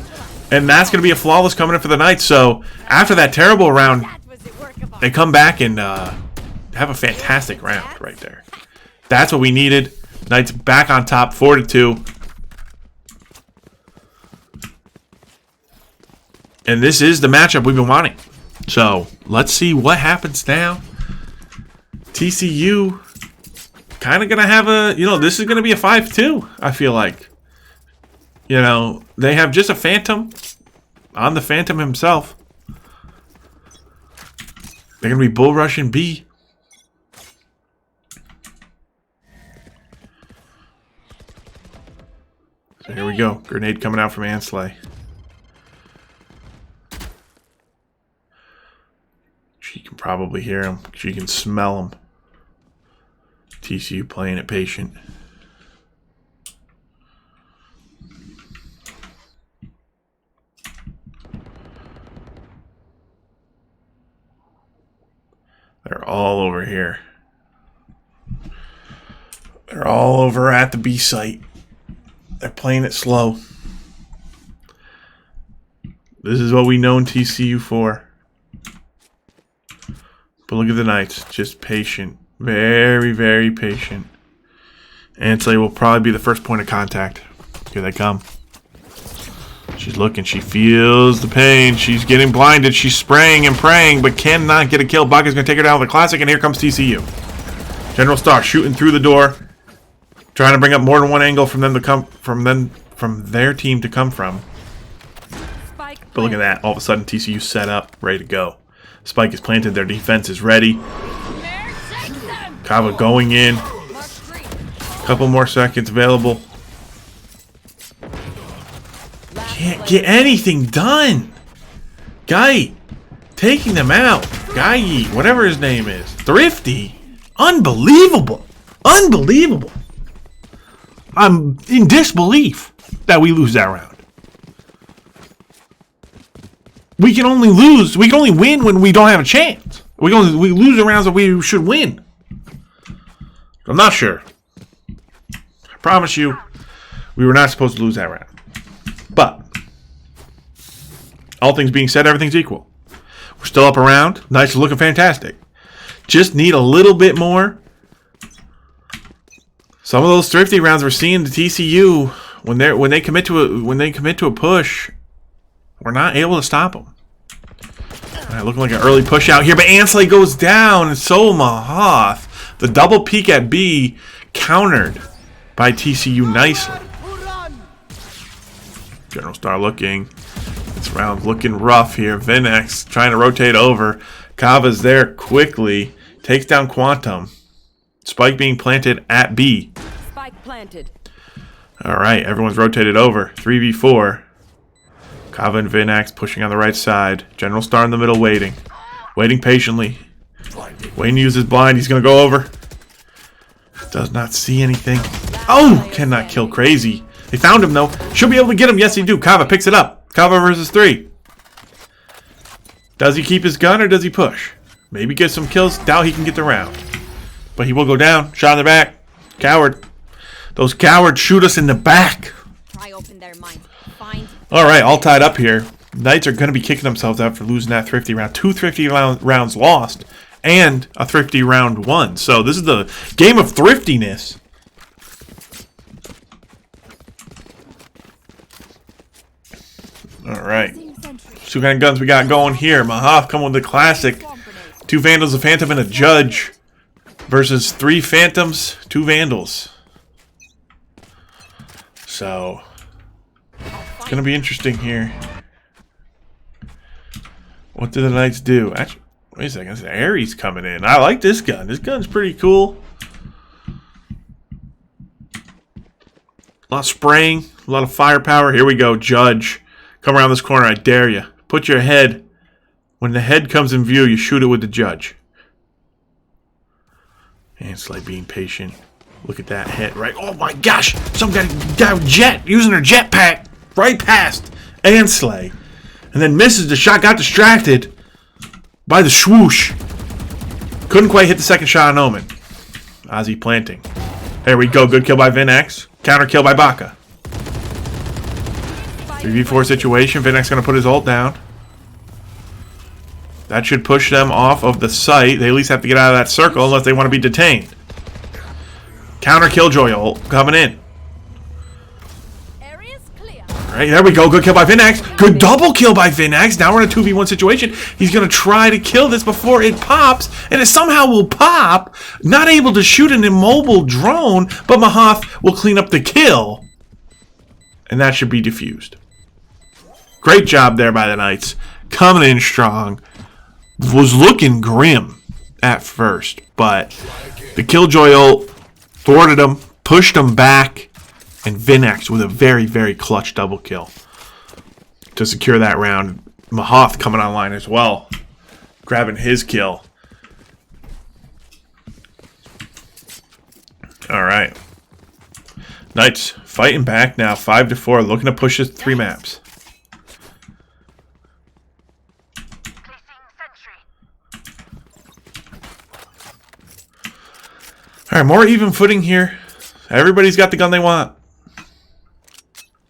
And that's going to be a flawless coming in for the Knights. So after that terrible round, they come back and have a fantastic round right there. That's what we needed. Knights back on top, 4-2. And this is the matchup we've been wanting. So let's see what happens now. TCU kind of going to have a, you know, this is going to be a 5-2, I feel like. You know, they have just a Phantom on the Phantom himself. They're going to be bull rushing B. So here we go. Grenade coming out from Ansley. She can probably hear him. She can smell him. TCU playing it patient. They're all over here. They're all over at the B site. They're playing it slow. This is what we know TCU for. But look at the Knights. Just patient. Very, very patient. Ansley will probably be the first point of contact. Here they come. She's looking. She feels the pain. She's getting blinded. She's spraying and praying, but cannot get a kill. Baka's going to take her down with a classic, and here comes TCU. General Star shooting through the door. Trying to bring up more than one angle from them to come from their team to come from. But look at that. All of a sudden, TCU set up, ready to go. Spike is planted. Their defense is ready. Kava going in. Couple more seconds available. Can't get anything done. Guy taking them out. Guy, whatever his name is. Thrifty. Unbelievable. Unbelievable. I'm in disbelief that we lose that round. We can only lose. We can only win when we don't have a chance. We lose the rounds that we should win. I'm not sure. I promise you, we were not supposed to lose that round. But all things being said, everything's equal. We're still up a round. Knights are looking fantastic. Just need a little bit more. Some of those thrifty rounds we're seeing the TCU when they commit to a push. We're not able to stop them. Alright, looking like an early push out here, but Ansley goes down, and so Mahath. The double peek at B countered by TCU nicely. General Star looking. This round looking rough here. Vinex trying to rotate over. Kava's there quickly. Takes down Quantum. Spike being planted at B. Spike planted. Alright, everyone's rotated over. 3v4. Kava and Vinax pushing on the right side. General Star in the middle waiting. Waiting patiently. Wayne uses blind. He's going to go over. Does not see anything. Oh! Cannot kill Crazy. They found him though. Should be able to get him. Yes, they do. Kava picks it up. Kava versus 3. Does he keep his gun or does he push? Maybe get some kills. Doubt he can get the round. But he will go down. Shot in the back. Coward. Those cowards shoot us in the back. Try open their minds. Find. Alright, all tied up here. Knights are going to be kicking themselves out for losing that thrifty round. 2 thrifty rounds lost and a thrifty round won. So this is the game of thriftiness. Alright. See what kind of guns we got going here. Mahath coming with the classic. 2 Vandals, a Phantom, and a Judge. Versus 3 Phantoms, 2 Vandals. So it's going to be interesting here. What do the Knights do? Actually, wait a second. Ares coming in. I like this gun. This gun's pretty cool. A lot of spraying. A lot of firepower. Here we go. Judge. Come around this corner. I dare you. Put your head. When the head comes in view, you shoot it with the Judge. And it's like being patient. Look at that hit, right? Oh my gosh! Some guy got jet using her jetpack right past Ansley. And then misses the shot, got distracted by the swoosh. Couldn't quite hit the second shot on Omen. Ozzy planting. There we go. Good kill by Vinax. Counter kill by Baka. 3v4 situation. Vinax going to put his ult down. That should push them off of the site. They at least have to get out of that circle unless they want to be detained. Counter Killjoy ult coming in. Alright, there we go. Good kill by Vinax. Good double kill by Vinax. Now we're in a 2v1 situation. He's going to try to kill this before it pops. And it somehow will pop. Not able to shoot an immobile drone. But Mahath will clean up the kill. And that should be defused. Great job there by the Knights. Coming in strong. Was looking grim at first. But the Killjoy ult thwarted him. Pushed him back. And Vinax with a very, very clutch double kill to secure that round. Mahath coming online as well. Grabbing his kill. Alright. Knights fighting back now. 5-4. Looking to push his 3 maps. Alright, more even footing here. Everybody's got the gun they want.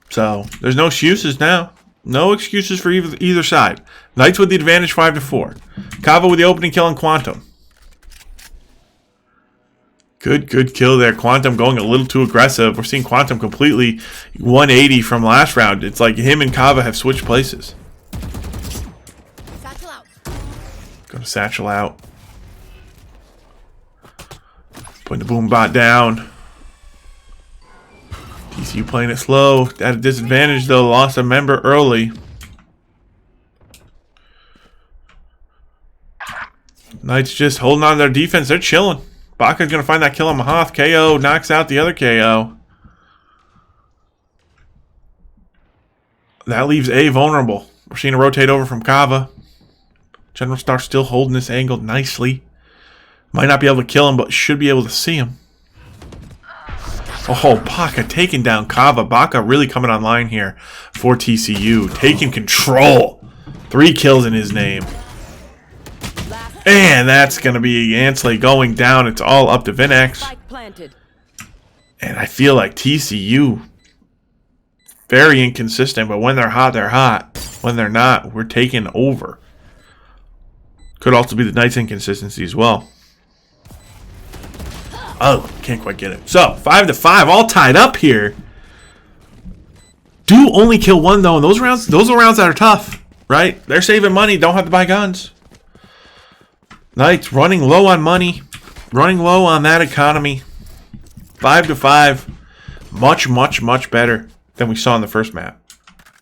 So, there's no excuses now. No excuses for either side. Knights with the advantage 5-4. Kava with the opening kill on Quantum. Good kill there. Quantum going a little too aggressive. We're seeing Quantum completely 180 from last round. It's like him and Kava have switched places. Satchel out. Gonna satchel out. Putting the boom bot down. TCU playing it slow. At a disadvantage though. Lost a member early. Knights just holding on to their defense. They're chilling. Baka's going to find that kill on Mahath. KO knocks out the other KO. That leaves A vulnerable. We're seeing a rotate over from Kava. General Star still holding this angle nicely. Might not be able to kill him, but should be able to see him. Oh, Baka taking down Kava. Baka really coming online here for TCU. Taking control. 3 kills in his name. And that's going to be Ansley going down. It's all up to Vinax. And I feel like TCU, very inconsistent. But when they're hot, they're hot. When they're not, we're taking over. Could also be the Knights' inconsistency as well. Oh, can't quite get it. So, 5-5, all tied up here. Do only kill 1 though, and those are rounds that are tough. right? They're saving money. Don't have to buy guns. Knights running low on money. Running low on that economy. 5-5. Much, much, much better than we saw in the first map.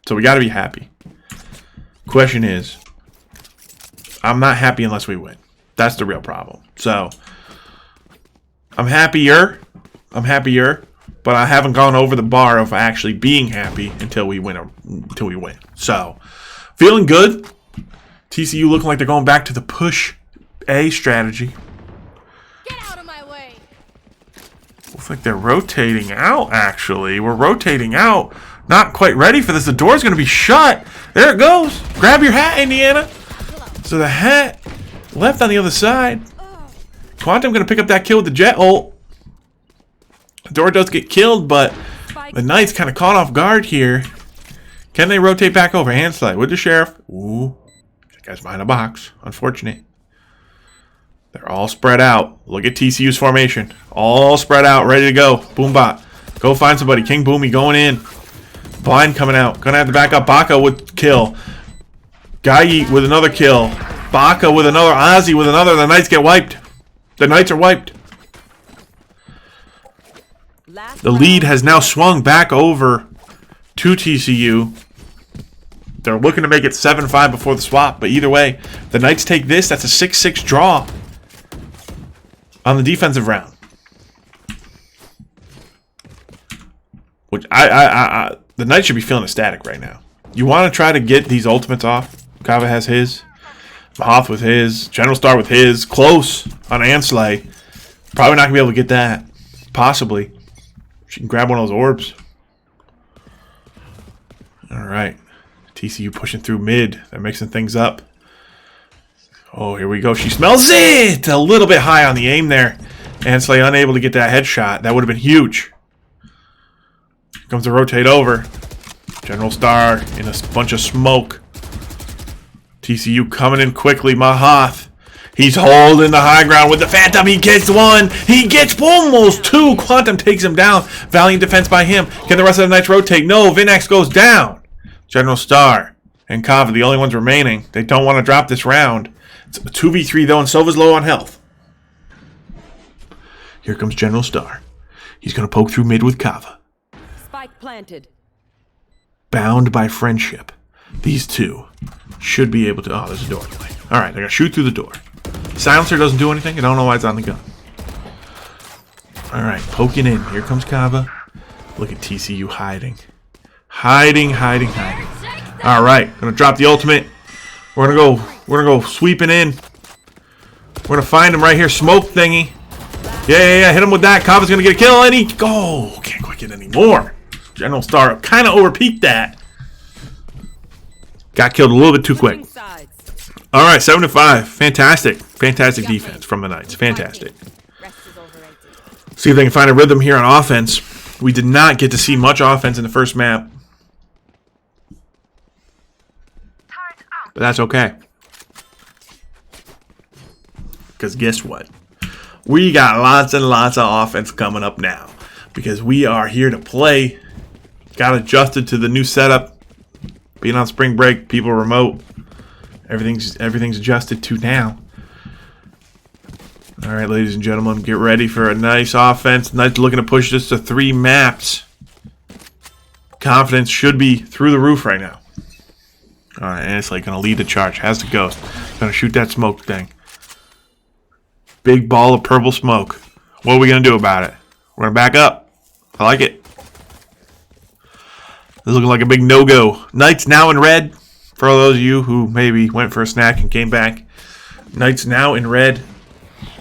So we got to be happy. Question is, I'm not happy unless we win. That's the real problem. So I'm happier, but I haven't gone over the bar of actually being happy until we win. So feeling good. TCU looking like they're going back to the push A strategy. Get out of my way. Looks like they're rotating out, actually. We're rotating out. Not quite ready for this. The door's going to be shut. There it goes. Grab your hat, Indiana. So the hat left on the other side. Quantum going to pick up that kill with the jet ult. The door does get killed, but the Knights kind of caught off guard here. Can they rotate back over? Hand slide with the Sheriff. Ooh. That guy's behind a box. Unfortunate. They're all spread out. Look at TCU's formation. All spread out, ready to go. Boombot. Go find somebody. King Boomy going in. Blind coming out. Gonna have to back up. Baka with kill. Gai with another kill. Baka with another. Ozzy with another. The Knights get wiped. The Knights are wiped. The lead has now swung back over to TCU. They're looking to make it 7-5 before the swap, but either way, the Knights take this. That's a 6-6 draw on the defensive round. Which the Knights should be feeling ecstatic right now. You want to try to get these ultimates off. Kava has his. Mahoth with his. General Star with his. Close on Anslay. Probably not going to be able to get that. Possibly. She can grab one of those orbs. Alright. TCU pushing through mid. They're mixing things up. Oh, here we go. She smells it! A little bit high on the aim there. Anslay unable to get that headshot. That would have been huge. Here comes the rotate over. General Star in a bunch of smoke. TCU coming in quickly. Mahoth. He's holding the high ground with the Phantom. He gets one. He gets almost two. Quantum takes him down. Valiant defense by him. Can the rest of the Knights rotate? No. Vinax goes down. General Star and Kava, the only ones remaining. They don't want to drop this round. It's a 2v3 though, and Silva's low on health. Here comes General Star. He's going to poke through mid with Kava. Spike planted. Bound by friendship. These two should be able to... Oh, there's a door. Alright, they're going to shoot through the door. Silencer doesn't do anything. I don't know why it's on the gun. Alright, poking in. Here comes Kava. Look at TCU hiding. Hiding. Alright, gonna drop the ultimate. We're gonna go sweeping in. We're gonna find him right here. Smoke thingy. Yeah. Hit him with that. Kava's gonna get a kill, and he can't quite get any more. General Star kind of overpeaked that. Got killed a little bit too quick. Alright, 7-5. Fantastic defense from the Knights. Fantastic. See if they can find a rhythm here on offense. We did not get to see much offense in the first map. But that's okay. Because guess what? We got lots and lots of offense coming up now. Because we are here to play. Got adjusted to the new setup. Being on spring break, people remote. Everything's adjusted to now. Alright, ladies and gentlemen, get ready for a nice offense. Knights looking to push this to 3 maps. Confidence should be through the roof right now. Alright, and it's like going to lead the charge. Has the ghost. Going to shoot that smoke thing. Big ball of purple smoke. What are we going to do about it? We're going to back up. I like it. This is looking like a big no-go. Knights now in red. For those of you who maybe went for a snack and came back. Knights now in red.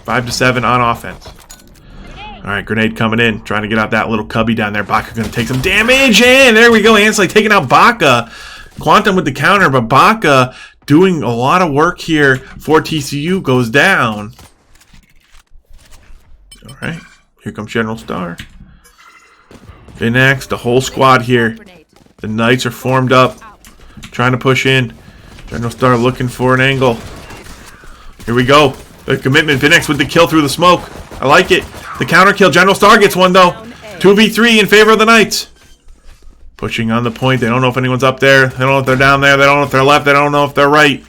5-7 on offense. Alright, grenade coming in. Trying to get out that little cubby down there. Baka going to take some damage. And there we go. Ansley taking out Baka. Quantum with the counter. But Baka doing a lot of work here for TCU. Goes down. Alright. Here comes General Star. Vinax. The whole squad here. The Knights are formed up. Trying to push in. General Star looking for an angle. Here we go. The commitment. Vinax with the kill through the smoke. I like it. The counter kill. General Star gets one though. 2v3 in favor of the Knights. Pushing on the point. They don't know if anyone's up there. They don't know if they're down there. They don't know if they're left. They don't know if they're right.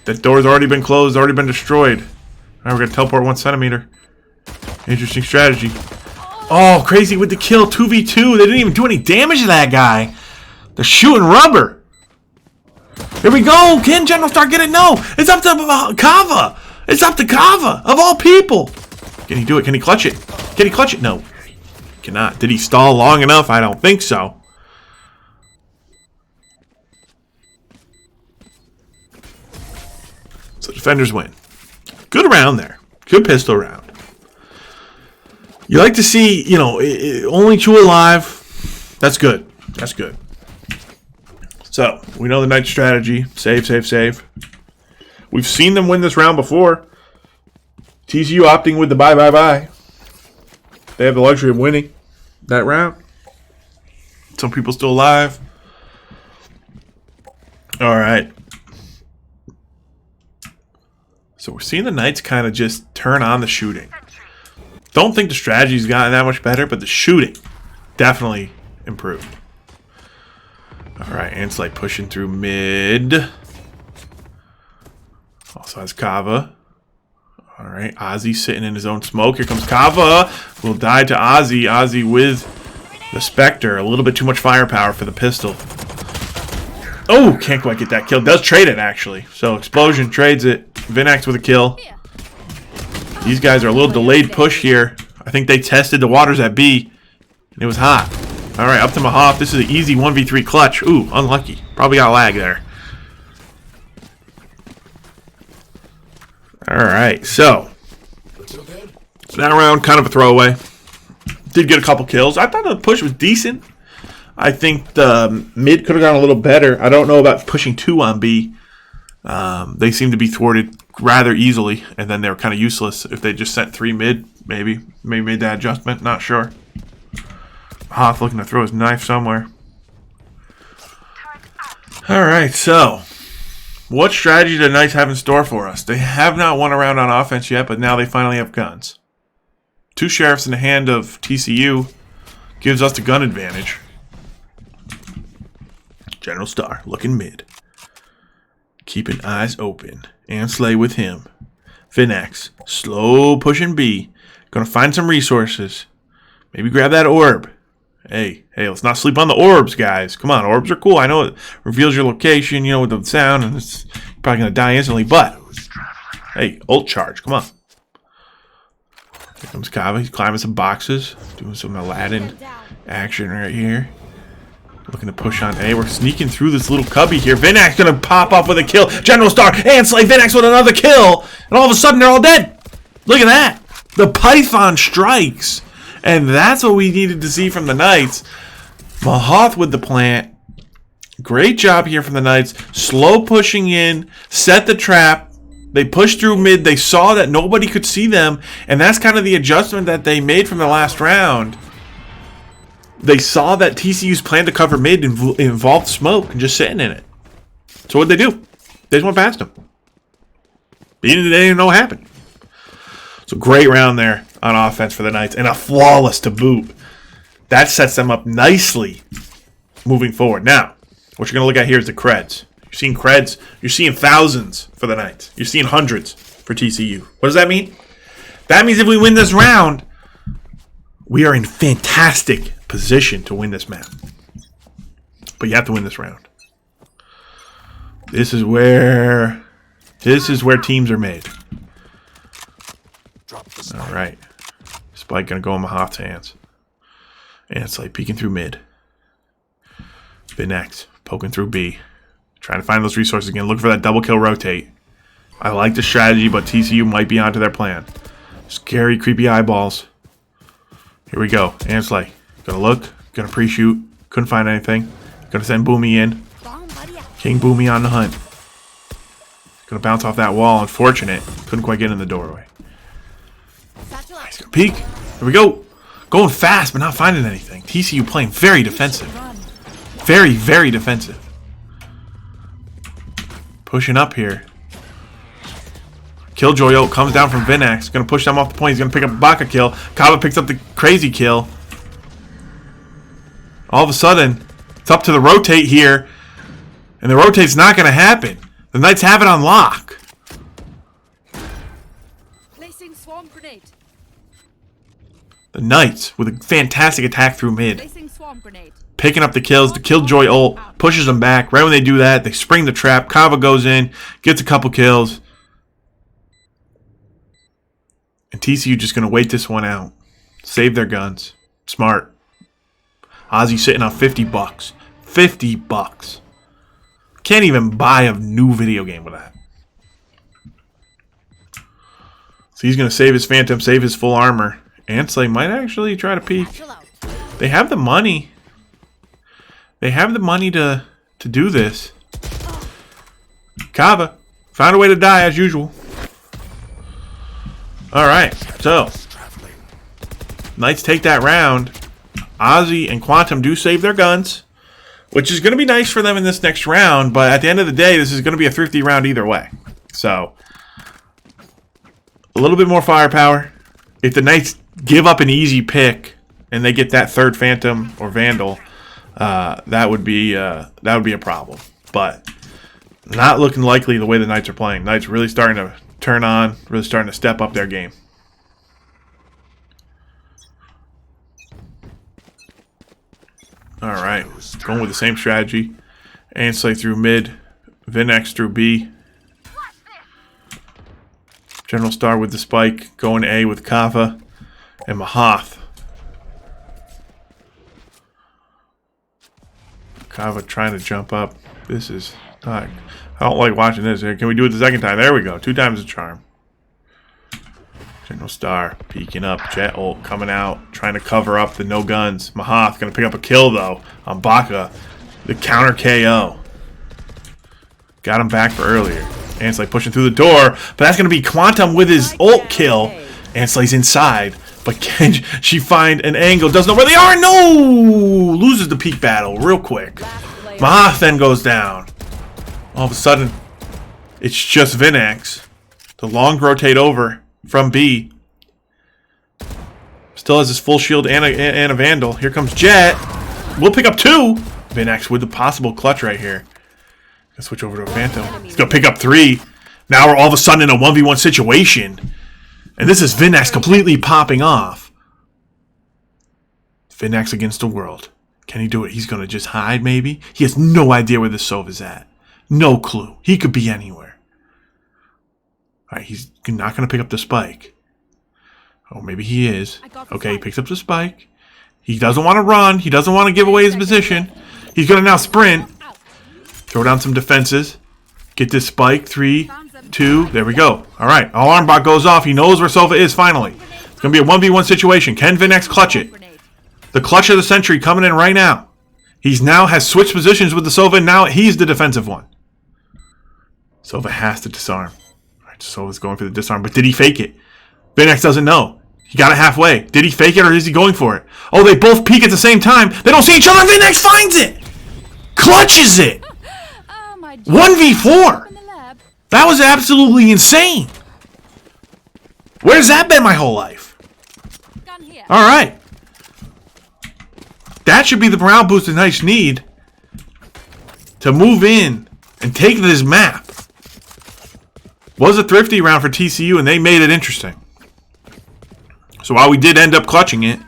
That door's already been closed, already been destroyed. All right, we're going to teleport 1 centimeter. Interesting strategy. Oh, crazy with the kill. 2v2. They didn't even do any damage to that guy. They're shooting rubber. Here we go. Can General Star get it? No. It's up to Kava. It's up to Kava, of all people. Can he do it? Can he clutch it? Can he clutch it? No. Cannot. Did he stall long enough? I don't think so. So defenders win. Good round there. Good pistol round. You like to see, you know, only 2 alive. That's good. That's good. So, we know the Knight strategy. Save, save, save. We've seen them win this round before. TCU opting with the bye, bye, bye. They have the luxury of winning that round. Some people still alive. All right. So we're seeing the Knights kind of just turn on the shooting. Don't think the strategy's gotten that much better, but the shooting definitely improved. All right, Ansley pushing through mid. Also has Kava. All right, Ozzy sitting in his own smoke. Here comes Kava. Will die to Ozzy. Ozzy with the Spectre. A little bit too much firepower for the pistol. Oh, can't quite get that kill. Does trade it, actually. So Explosion trades it. Vinax with a kill. These guys are a little delayed push here. I think they tested the waters at B, and it was hot. All right, up to Mahoff. This is an easy 1v3 clutch. Ooh, unlucky. Probably got lag there. All right, so that round kind of a throwaway. Did get a couple kills. I thought the push was decent. I think the mid could have gone a little better. I don't know about pushing 2 on B. They seem to be thwarted rather easily, and then they were kind of useless. If they just sent 3 mid, maybe made that adjustment. Not sure. Hoth looking to throw his knife somewhere. All right, so what strategy do the Knights have in store for us? They have not won a round on offense yet, but now they finally have guns. 2 sheriffs in the hand of TCU gives us the gun advantage. General Star looking mid. Keeping eyes open. Ansley with him. Vinax. Slow pushing B. Gonna find some resources. Maybe grab that orb. Hey, let's not sleep on the orbs, guys. Come on, orbs are cool. I know it reveals your location, you know, with the sound, and it's probably gonna die instantly, but hey, ult charge, come on. Here comes Kava. He's climbing some boxes. Doing some Aladdin action right here. Looking to push on A. We're sneaking through this little cubby here. Vinax gonna pop up with a kill. General Star and Slay Vinax with another kill. And all of a sudden they're all dead. Look at that. The Python strikes. And that's what we needed to see from the Knights. Mahoth with the plant. Great job here from the Knights. Slow pushing in. Set the trap. They pushed through mid. They saw that nobody could see them. And that's kind of the adjustment that they made from the last round. They saw that TCU's plan to cover mid involved smoke and just sitting in it. So what'd they do? They just went past them. They didn't know what happened. So great round there on offense for the Knights. And a flawless to boot. That sets them up nicely moving forward. Now, what you're going to look at here is the creds. You're seeing creds. You're seeing thousands for the Knights. You're seeing hundreds for TCU. What does that mean? That means if we win this round, we are in fantastic position to win this map. But you have to win this round. This is where teams are made. All right. Spike going to go in Mahoff's hands. And it's like peeking through mid. Vinax poking through B. Trying to find those resources again. Look for that double kill rotate. I like the strategy, but TCU might be onto their plan. Scary, creepy eyeballs. Here we go. Ansley. Gonna look. Gonna pre-shoot. Couldn't find anything. Gonna send Boomy in. King Boomy on the hunt. Gonna bounce off that wall. Unfortunate. Couldn't quite get in the doorway. Nice. Gonna peek. Here we go. Going fast, but not finding anything. TCU playing very defensive. Very, very defensive. Pushing up here. Killjoy ult comes down from Vinax. Gonna push them off the point. He's gonna pick up a Baka kill. Kava picks up the crazy kill. All of a sudden, it's up to the rotate here. And the rotate's not going to happen. The Knights have it on lock. Placing swarm grenade. The Knights with a fantastic attack through mid. Placing swarm grenade. Picking up the kills. The Killjoy ult pushes them back. Right when they do that, they spring the trap. Kava goes in, gets a couple kills. And TCU just going to wait this one out. Save their guns. Smart. Ozzy sitting on $50. $50. Can't even buy a new video game with that. So he's going to save his Phantom, save his full armor. Ansley might actually try to peek. They have the money. They have the money to do this. Kava found a way to die as usual. Alright, so Knights take that round. Ozzy and Quantum do save their guns, which is going to be nice for them in this next round, but at the end of the day, this is going to be a thrifty round either way. So, a little bit more firepower. If the Knights give up an easy pick and they get that third Phantom or Vandal, that would be a problem. But not looking likely the way the Knights are playing. Knights really starting to turn on, really starting to step up their game. Alright, going with the same strategy. Ansley through mid, Vinex through B. General Star with the spike, going to A with Kava and Mahath. Kava trying to jump up. This is not... I don't like watching this. Can we do it the second time? There we go. 2 times the charm. General Star peeking up. Jet ult coming out. Trying to cover up the no guns. Mahath going to pick up a kill, though, on Baka. The counter KO. Got him back for earlier. Ansley pushing through the door. But that's going to be Quantum with his ult kill. Ansley's inside. But can she find an angle? Doesn't know where they are. No! Loses the peak battle real quick. Mahath then goes down. All of a sudden, it's just Vinax. The long rotate over from B. Still has his full shield and a Vandal. Here comes Jet. We'll pick up 2. Vinax with the possible clutch right here. Gonna switch over to a Phantom. He's gonna pick up 3. Now we're all of a sudden in a 1v1 situation. And this is Vinax completely popping off. Vinax against the world. Can he do it? He's gonna just hide, maybe? He has no idea where the Sov is at. No clue. He could be anywhere. Alright, he's not going to pick up the spike. Oh, maybe he is. Okay, he picks up the spike. He doesn't want to run. He doesn't want to give away his position. He's going to now sprint. Throw down some defenses. Get this spike. 3, 2. There we go. Alright, alarm bot goes off. He knows where Sova is finally. It's going to be a 1v1 situation. Can Vinax clutch it? The clutch of the century coming in right now. He's now has switched positions with the Sova, and now he's the defensive one. Sova has to disarm. Alright, Sova's going for the disarm, but did he fake it? Vinax doesn't know. He got it halfway. Did he fake it or is he going for it? Oh, they both peek at the same time. They don't see each other. Vinax finds it! Clutches it! 1v4! That was absolutely insane! Where's that been my whole life? Alright. That should be the morale boost the Knights need to move in and take this map. Was a thrifty round for TCU, and they made it interesting. So while we did end up clutching it,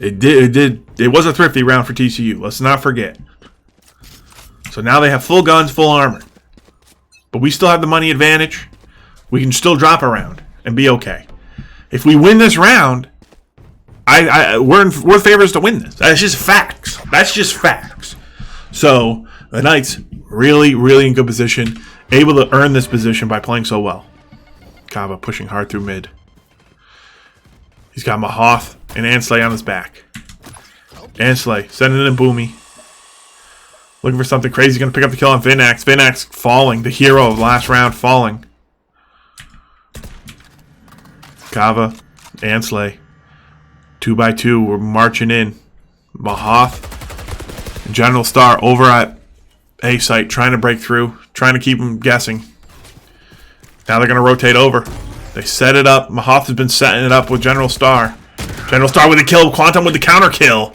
it was a thrifty round for TCU. Let's not forget. So now they have full guns, full armor. But we still have the money advantage. We can still drop a round and be okay. If we win this round, we're favorites to win this. That's just facts. That's just facts. So the Knights really, really in good position, able to earn this position by playing so well. Kava pushing hard through mid. He's got Mahath and Ansley on his back. Ansley sending in Boomy. Looking for something crazy. Going to pick up the kill on Vinax. Vinax falling. The hero of the last round falling. Kava, Ansley. 2x2. We're marching in. Mahath. General Star over at A site. Trying to break through. Trying to keep them guessing. Now they're going to rotate over. They set it up. Mahath has been setting it up with General Star. General Star with a kill. Quantum with the counter kill.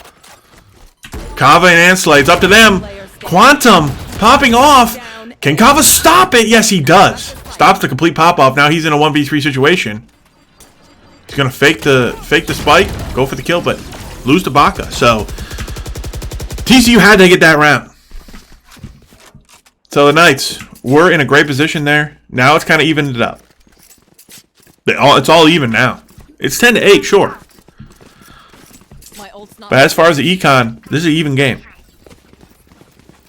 Kava and Ansley, it's up to them. Quantum popping off. Can Kava stop it? Yes, he does. Stops the complete pop-off. Now he's in a 1v3 situation. He's going to fake the spike, go for the kill, but lose to Baka. So, TCU had to get that round. So the Knights were in a great position there. Now it's kind of evened it up. It's all even now. It's 10-8, sure. But as far as the econ, this is an even game.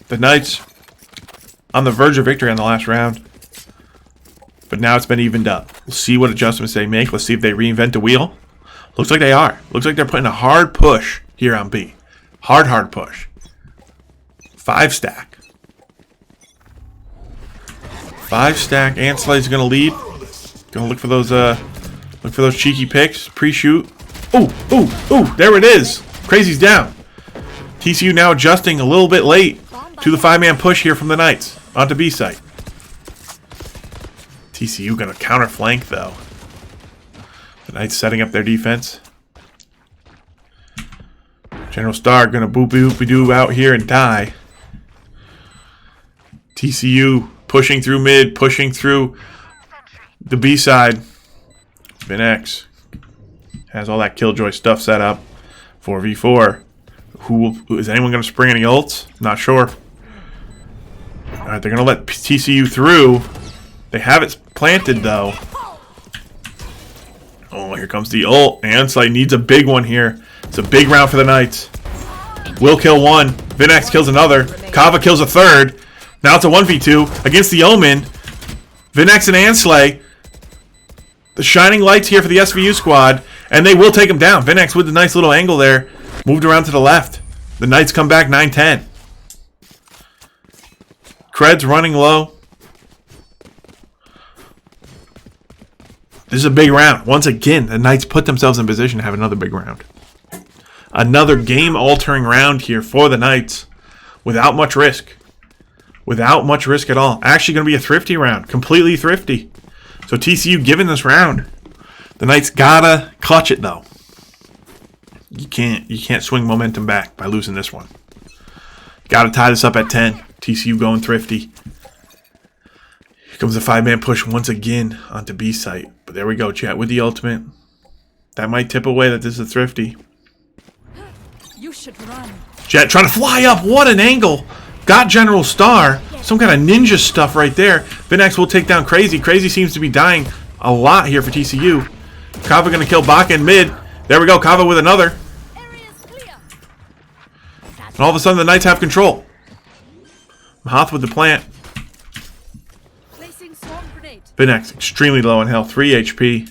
The Knights on the verge of victory on the last round. But now it's been evened up. We'll see what adjustments they make. Let's see if they reinvent the wheel. Looks like they are. Looks like they're putting a hard push here on B. Hard push. 5-stack. 5-stack. Ansley's gonna lead. Gonna look for those cheeky picks. Pre-shoot. Ooh, there it is. Crazy's down. TCU now adjusting a little bit late to the 5-man push here from the Knights onto B site. TCU gonna counter flank though. The Knights setting up their defense. General Star gonna boopy-doopy-doo out here and die. TCU pushing through mid, pushing through the B side. VinX has all that Killjoy stuff set up. 4v4. Is anyone going to spring any ults? Not sure. Alright, they're going to let TCU through. They have it planted, though. Oh, here comes the ult. Ansley needs a big one here. It's a big round for the Knights. Will kill one. VinX kills another. Kava kills a third. Now it's a 1v2 against the Omen. VinX and Ansley. The shining lights here for the SVU squad. And they will take him down. VinX with a nice little angle there. Moved around to the left. The Knights come back 9-10. Cred's running low. This is a big round. Once again, the Knights put themselves in position to have another big round. Another game-altering round here for the Knights. Without much risk. Without much risk at all. Actually going to be a thrifty round. Completely thrifty. So TCU giving this round. The Knights gotta clutch it though. You can't swing momentum back by losing this one. Gotta tie this up at 10. TCU going thrifty. Here comes the 5-man push once again onto B site. But there we go, chat with the ultimate. That might tip away that this is a thrifty. You should run. Jet trying to fly up. What an angle. Got General Star. Some kind of ninja stuff right there. VinX will take down Crazy. Crazy seems to be dying a lot here for TCU. Kava going to kill Baka in mid. There we go. Kava with another. And all of a sudden the Knights have control. Mahath with the plant. VinX extremely low in health. 3 HP.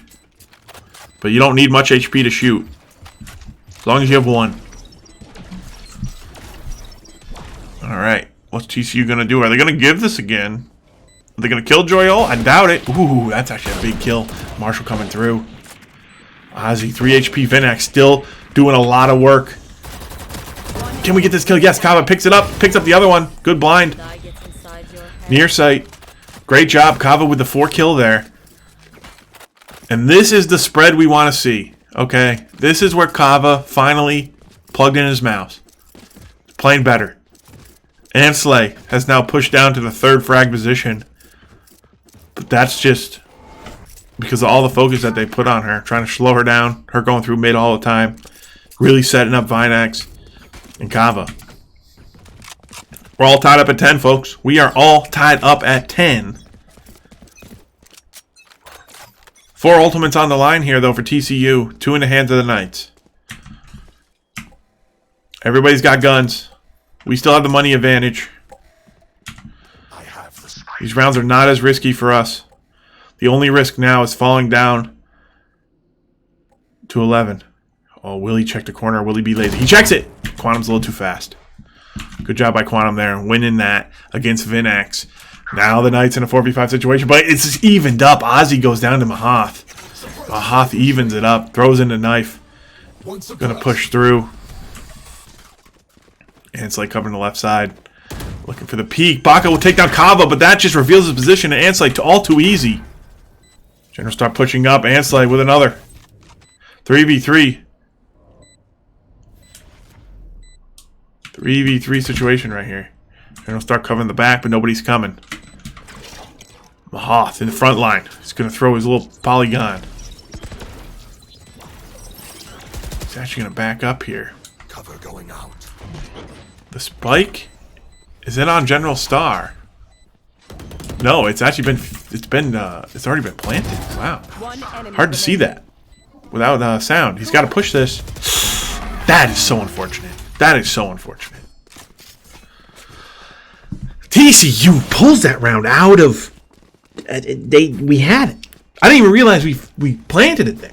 But you don't need much HP to shoot. As long as you have 1. Alright. What's TCU going to do? Are they going to give this again? Are they going to kill Joy ult? I doubt it. Ooh, that's actually a big kill. Marshall coming through. Ozzy, 3 HP. VinX still doing a lot of work. Can we get this kill? Yes, Kava picks it up. Picks up the other one. Good blind. Near sight. Great job, Kava, with the 4 kill there. And this is the spread we want to see. Okay? This is where Kava finally plugged in his mouse. Playing better. Ansley has now pushed down to the 3rd frag position. But that's just because of all the focus that they put on her. Trying to slow her down. Her going through mid all the time. Really setting up VinX and Kava. We're all tied up at 10, folks. We are all tied up at 10. 4 ultimates on the line here, though, for TCU. 2 in the hands of the Knights. Everybody's got guns. We still have the money advantage. These rounds are not as risky for us. The only risk now is falling down to 11. Oh, will he check the corner or will he be lazy? He checks it! Quantum's a little too fast. Good job by Quantum there, winning that against VinX. Now the Knights in a 4v5 situation, but it's evened up. Ozzy goes down to Mahath. Mahath evens it up, throws in the knife. Gonna push through. And Ansley covering the left side. Looking for the peak. Baka will take down Kava, but that just reveals his position, and Ansley all too easy. General start pushing up. Ansley with another. 3v3. 3v3 situation right here. They're going to start covering the back, but nobody's coming. Mahoth in the front line. He's going to throw his little polygon. He's actually going to back up here. Cover going out. The spike? Is it on General Star? No, it's actually been, it's already been planted. Wow. Hard to see that without sound. He's got to push this. That is so unfortunate. That is so unfortunate. TCU pulls that round out of. We had it. I didn't even realize we planted it there.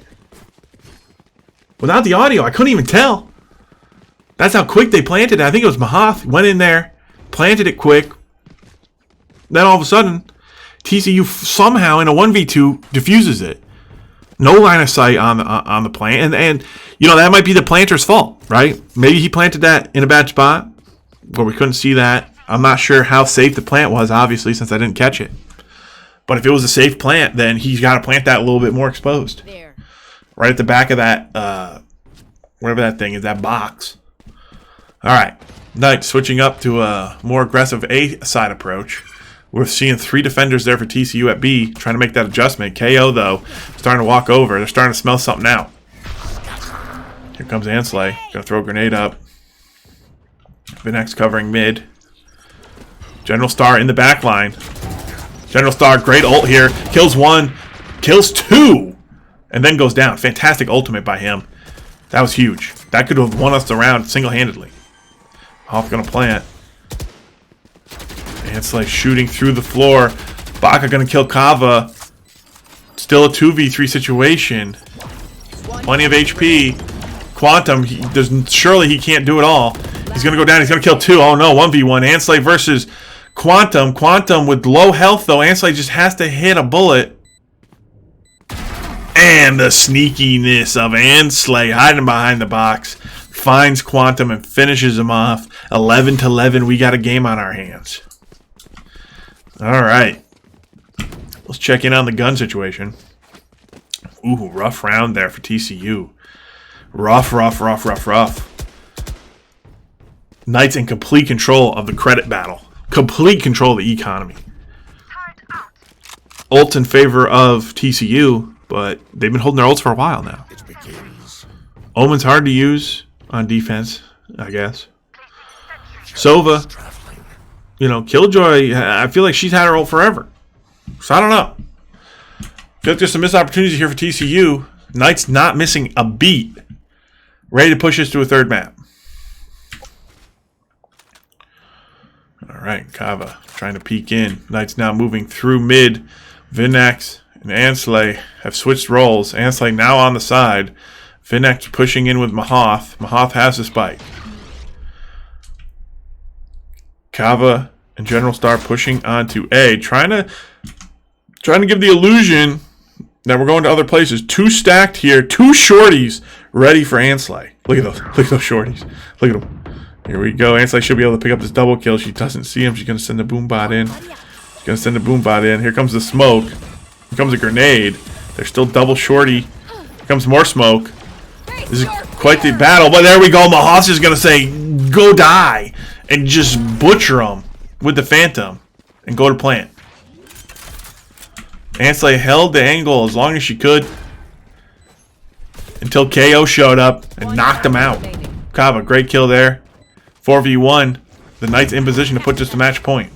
Without the audio, I couldn't even tell. That's how quick they planted it. I think it was Mahoth went in there, planted it quick. Then all of a sudden, TCU somehow in a 1v2 diffuses it. No line of sight on the plant, and you know that might be the planter's fault, right? Maybe he planted that in a bad spot where we couldn't see that. I'm not sure how safe the plant was, obviously, since I didn't catch it. But if it was a safe plant, then he's got to plant that a little bit more exposed, right at the back of that, whatever that thing is, that box. All right, Knight switching up to a more aggressive A side approach. We're seeing 3 defenders there for TCU at B, trying to make that adjustment. KO, though, starting to walk over. They're starting to smell something out. Here comes Ansley. Going to throw a grenade up. Vinex covering mid. General Star in the back line. General Star, great ult here. Kills 1, kills 2, and then goes down. Fantastic ultimate by him. That was huge. That could have won us the round single-handedly. Hoff going to plant. Ansley shooting through the floor. Baka going to kill Kava. Still a 2v3 situation. Plenty of HP. Quantum, surely he can't do it all. He's going to go down. He's going to kill 2. Oh no, 1v1. Ansley versus Quantum. Quantum with low health though. Ansley just has to hit a bullet. And the sneakiness of Ansley hiding behind the box. Finds Quantum and finishes him off. 11-11. We got a game on our hands. All right. Let's check in on the gun situation. Ooh, rough round there for TCU. Rough. Knights in complete control of the credit battle. Complete control of the economy. Ult in favor of TCU, but they've been holding their ults for a while now. Omen's hard to use on defense, I guess. Sova, you know, Killjoy, I feel like she's had her ult forever. So I don't know. I feel like there's some missed opportunities here for TCU. Knights not missing a beat. Ready to push us to a third map. All right, Kava trying to peek in. Knights now moving through mid. Vinex and Ansley have switched roles. Ansley now on the side. Vinex pushing in with Mahoth. Mahoth has the spike. Kava and General Star pushing onto A, trying to give the illusion that we're going to other places. 2 stacked here, 2 shorties ready for Ansley. Look at those shorties. Look at them. Here we go. Ansley should be able to pick up this double kill. She doesn't see him. She's going to send a boom bot in. Here comes the smoke. Here comes a grenade. There's still double shorty. Here comes more smoke. This is quite the battle. But there we go. Mahoth's is going to say, go die. And just butcher him with the Phantom. And go to plant. Ansley held the angle as long as she could. Until KO showed up and knocked him out. Kava, great kill there. 4v1. The Knights in position to put just a match point.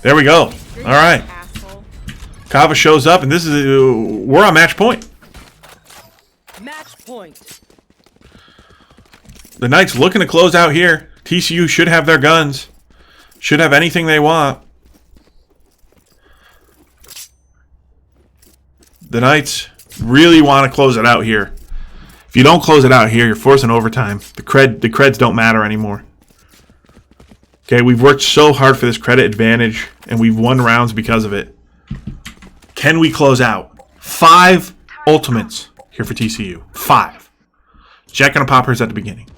There we go. All right. Kava shows up, and this is we're on match point. Match point. The Knights looking to close out here. TCU should have their guns. Should have anything they want. The Knights really want to close it out here. If you don't close it out here, you're forcing overtime. The creds don't matter anymore. Okay, we've worked so hard for this credit advantage, and we've won rounds because of it. Can we close out? 5 ultimates here for TCU. 5. Jack and a poppers at the beginning.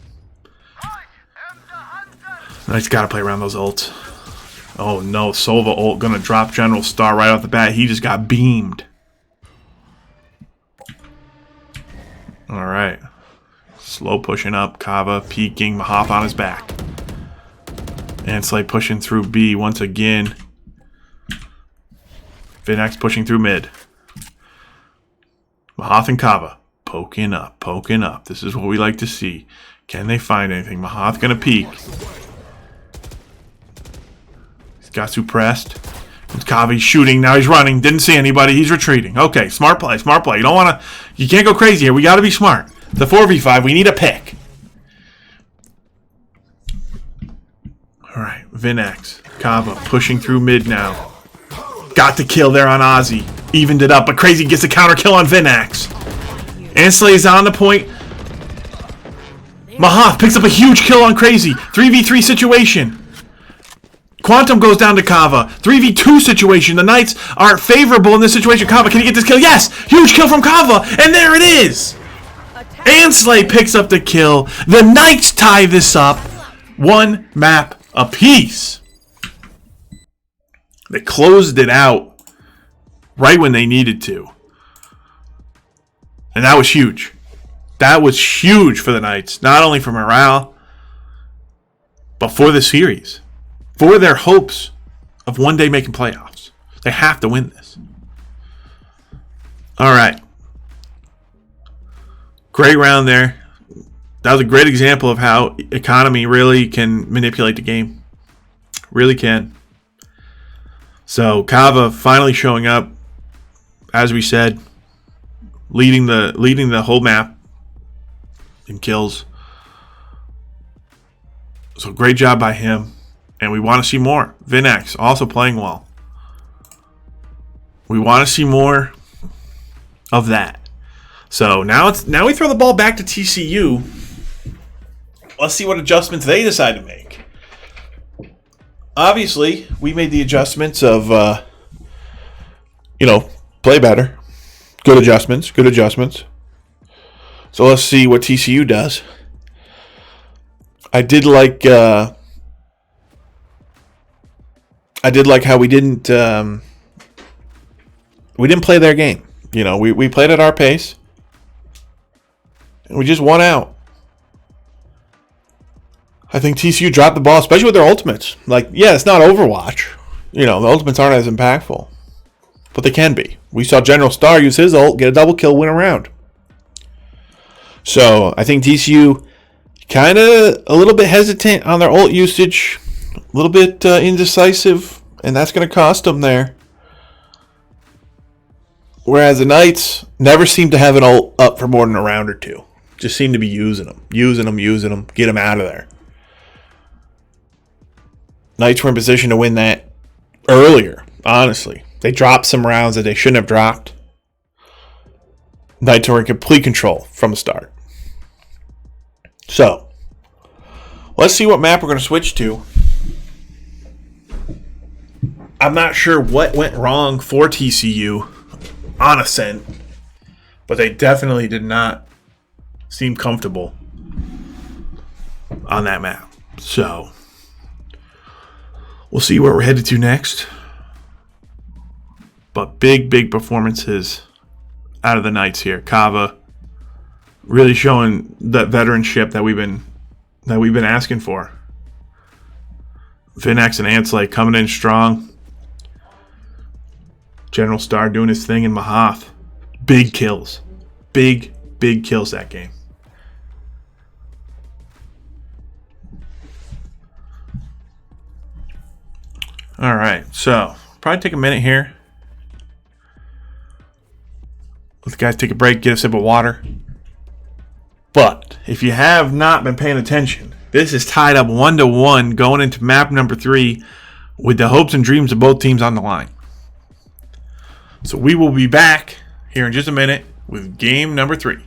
Knights got to play around those ults. Oh no, Sova ult gonna drop General Star right off the bat. He just got beamed. All right. Slow pushing up. Kava peeking. Mahath on his back. Ansley pushing through B once again. Vinax pushing through mid. Mahath and Kava poking up, poking up. This is what we like to see. Can they find anything? Mahath gonna peek. He's got suppressed. Kava shooting. Now he's running. Didn't see anybody. He's retreating. Okay, smart play, smart play. You can't go crazy here. We got to be smart. The 4v5, we need a pick. All right, Vinax, Kava pushing through mid now. Got the kill there on Ozzy. Evened it up, but Crazy gets a counter kill on Vinax. Ansley is on the point. Mahath picks up a huge kill on Crazy. 3v3 situation. Quantum goes down to Kava. 3v2 situation. The Knights are favorable in this situation. Kava, can he get this kill? Yes! Huge kill from Kava, and there it is! Ansley picks up the kill. The Knights tie this up. 1 map apiece. They closed it out right when they needed to. And that was huge. That was huge for the Knights. Not only for morale, but for the series. For their hopes of one day making playoffs. They have to win this. All right. Great round there. That was a great example of how economy really can manipulate the game. Really can. So Kava finally showing up, as we said, leading the whole map in kills. So great job by him, and we want to see more. Vinax also playing well. We want to see more of that. So now we throw the ball back to TCU. Let's see what adjustments they decide to make. Obviously, we made the adjustments of, play better. Good adjustments. So let's see what TCU does. I did like how we didn't play their game. We played at our pace. And we just won out. I think TCU dropped the ball, especially with their ultimates. It's not Overwatch. The ultimates aren't as impactful. But they can be. We saw General Star use his ult, get a double kill, win a round. So, I think TCU kind of a little bit hesitant on their ult usage. A little bit indecisive. And that's going to cost them there. Whereas the Knights never seem to have an ult up for more than a round or two. Just seem to be using them. Get them out of there. Knights were in position to win that earlier, honestly. They dropped some rounds that they shouldn't have dropped. Knights were in complete control from the start. So, let's see what map we're going to switch to. I'm not sure what went wrong for TCU on Ascent, but they definitely did not seem comfortable on that map. So, we'll see where we're headed to next. But big performances out of the Knights here. Kava really showing that veteranship that we've been asking for. Vinax and Ansley coming in strong. General Star doing his thing in Mahath. Big kills. Big kills that game. All right, so probably take a minute here. Let the guys take a break, get a sip of water. But if you have not been paying attention, this is tied up 1-1 going into map number 3 with the hopes and dreams of both teams on the line. So we will be back here in just a minute with game number 3.